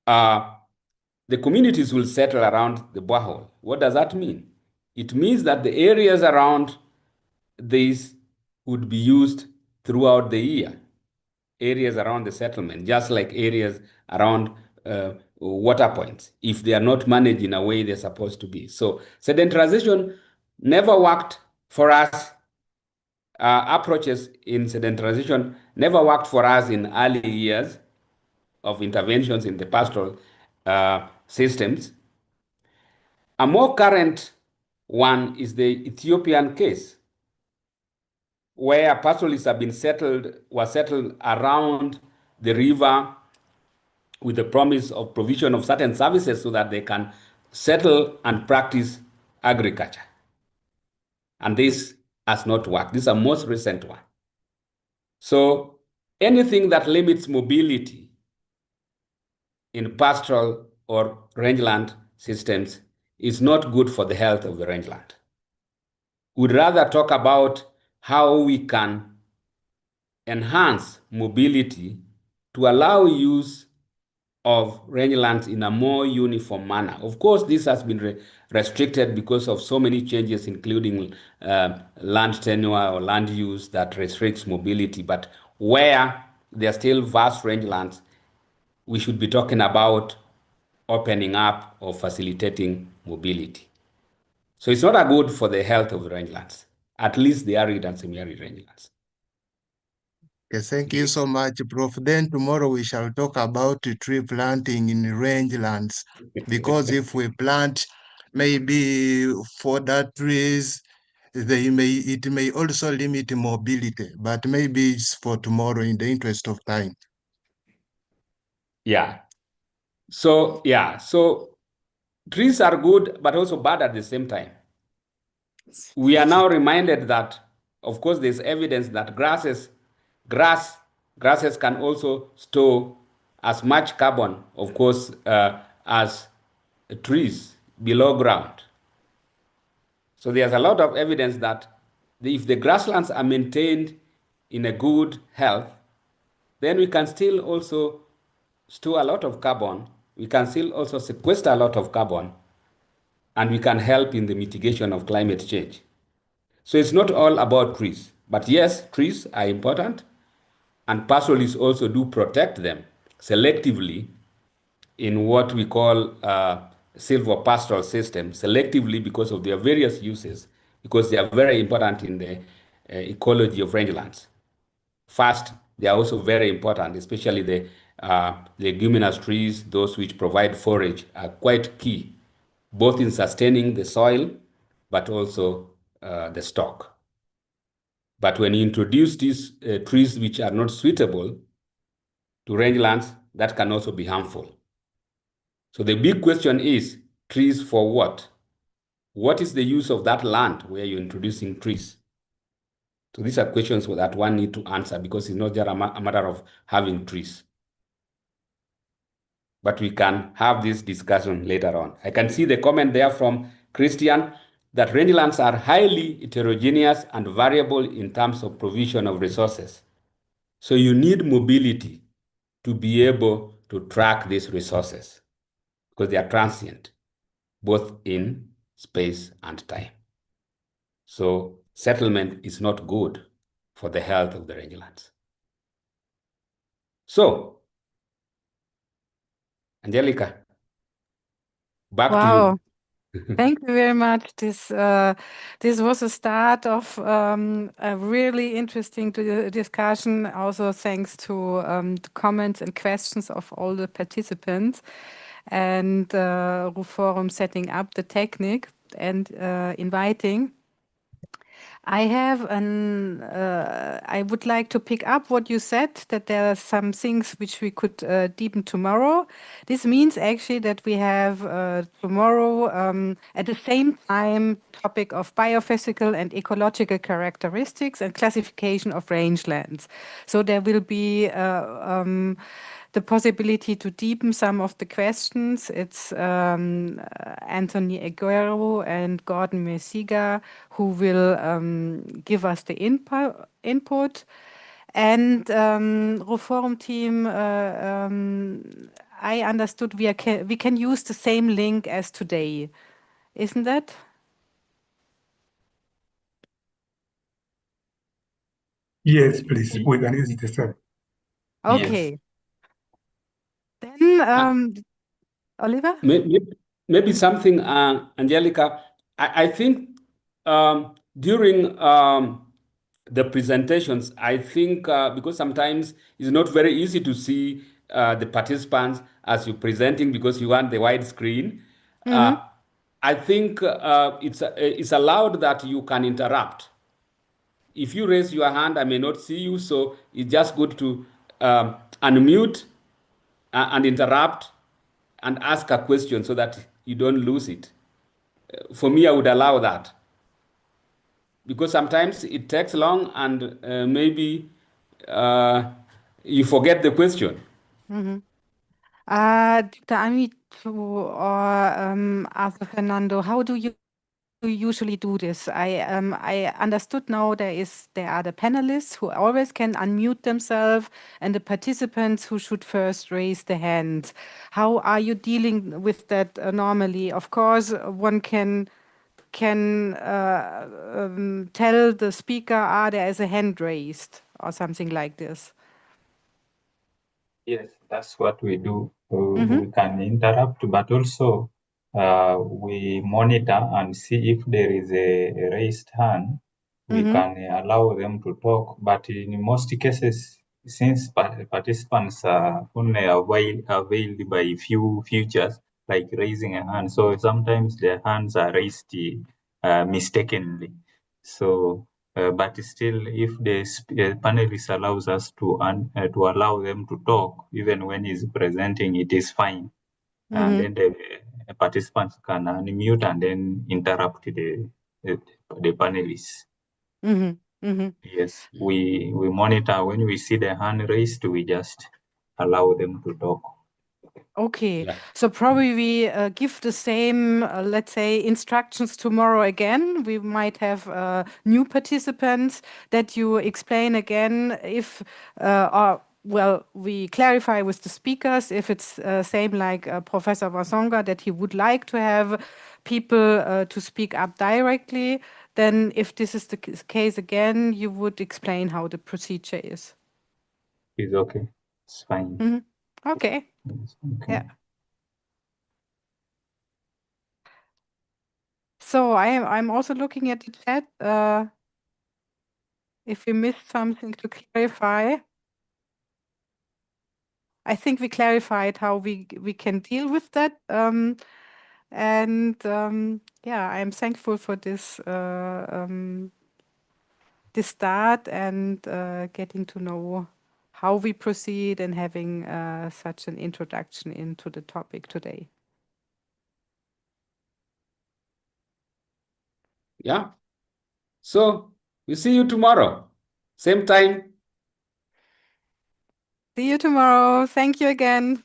the communities will settle around the borehole. What does that mean? It means that the areas around this would be used throughout the year, areas around the settlement, just like areas around water points, if they are not managed in a way they're supposed to be. So sedentarization never worked for us. Approaches in sedentarization never worked for us in early years of interventions in the pastoral systems. A more current one is the Ethiopian case, where pastoralists have been were settled around the river with the promise of provision of certain services so that they can settle and practice agriculture. And this has not worked. This is a most recent one. So anything that limits mobility in pastoral or rangeland systems is not good for the health of the rangeland. We'd rather talk about how we can enhance mobility to allow use of rangelands in a more uniform manner. Of course, this has been restricted because of so many changes, including land tenure or land use that restricts mobility. But where there are still vast rangelands, we should be talking about opening up or facilitating mobility. So it's not a good for the health of the rangelands, at least the arid and semi-arid rangelands.
Okay, thank you so much, Prof. Then tomorrow we shall talk about tree planting in rangelands, because if we plant maybe fodder trees, it may also limit mobility, but maybe it's for tomorrow in the interest of time.
Yeah. So trees are good, but also bad at the same time. We are now reminded that, of course, there's evidence that grasses can also store as much carbon, of course, as trees below ground. So there's a lot of evidence that if the grasslands are maintained in a good health, then we can still also store a lot of carbon. We can still also sequester a lot of carbon, and we can help in the mitigation of climate change. So it's not all about trees, but yes, trees are important, and pastoralists also do protect them selectively in what we call silvopastoral system, selectively because of their various uses, because they are very important in the ecology of rangelands. First, they are also very important, especially the leguminous trees, those which provide forage, are quite key, both in sustaining the soil, but also the stock. But when you introduce these trees which are not suitable to rangelands, that can also be harmful. So the big question is, trees for what? What is the use of that land where you're introducing trees? So these are questions that one need to answer, because it's not just a matter of having trees. But we can have this discussion later on. I can see the comment there from Christian that rangelands are highly heterogeneous and variable in terms of provision of resources. So you need mobility to be able to track these resources, because they are transient, both in space and time. So settlement is not good for the health of the rangelands. So, Angelica, back to you.
Thank you very much. This was a start of a really interesting discussion. Also, thanks to the comments and questions of all the participants, and RUForum setting up the technique and inviting. I would like to pick up what you said, that there are some things which we could deepen tomorrow. This means actually that we have tomorrow at the same time topic of biophysical and ecological characteristics and classification of rangelands. So there will be the possibility to deepen some of the questions. It's Anthony Aguero and Gordon Mesiga who will give us the input. And Reform team, I understood we can use the same link as today, isn't that?
Yes, please. We can use the same.
Okay.
Yes.
Then, Oliver?
Maybe something, Angelica. I think during the presentations, I think because sometimes it's not very easy to see the participants as you're presenting because you want the wide screen. I think it's allowed that you can interrupt. If you raise your hand, I may not see you, so it's just good to unmute and interrupt and ask a question so that you don't lose it. For me, I would allow that because sometimes it takes long and maybe you forget the question.
Dr. Amit or Arthur Fernando, how do you usually do this? I understood now there are the panelists who always can unmute themselves and the participants who should first raise their hands. How are you dealing with that normally? Of course, one can tell the speaker, there is a hand raised or something like this.
Yes, that's what we do. We can interrupt, but also we monitor and see if there is a raised hand. We can allow them to talk, but in most cases, since participants are only availed by few features, like raising a hand, so sometimes their hands are raised mistakenly. So but still, if the panelist allows us to allow them to talk, even when he's presenting, it is fine. And then the participants can unmute and then interrupt the panelists. Yes, we monitor when we see the hand raised, we just allow them to talk.
Okay, so probably we give the same, let's say, instructions tomorrow again. We might have new participants that you explain again if, well, we clarify with the speakers if it's same like Professor Wasonga that he would like to have people to speak up directly. Then if this is the case again, you would explain how the procedure is.
It's okay. It's fine.
Okay.
It's okay.
Yeah. So I'm also looking at the chat. If we missed something to clarify, I think we clarified how we can deal with that. Yeah, I'm thankful for this this start and getting to know how we proceed and having such an introduction into the topic today.
Yeah. So we see you tomorrow, same time.
See you tomorrow. Thank you again.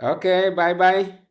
Okay, bye-bye.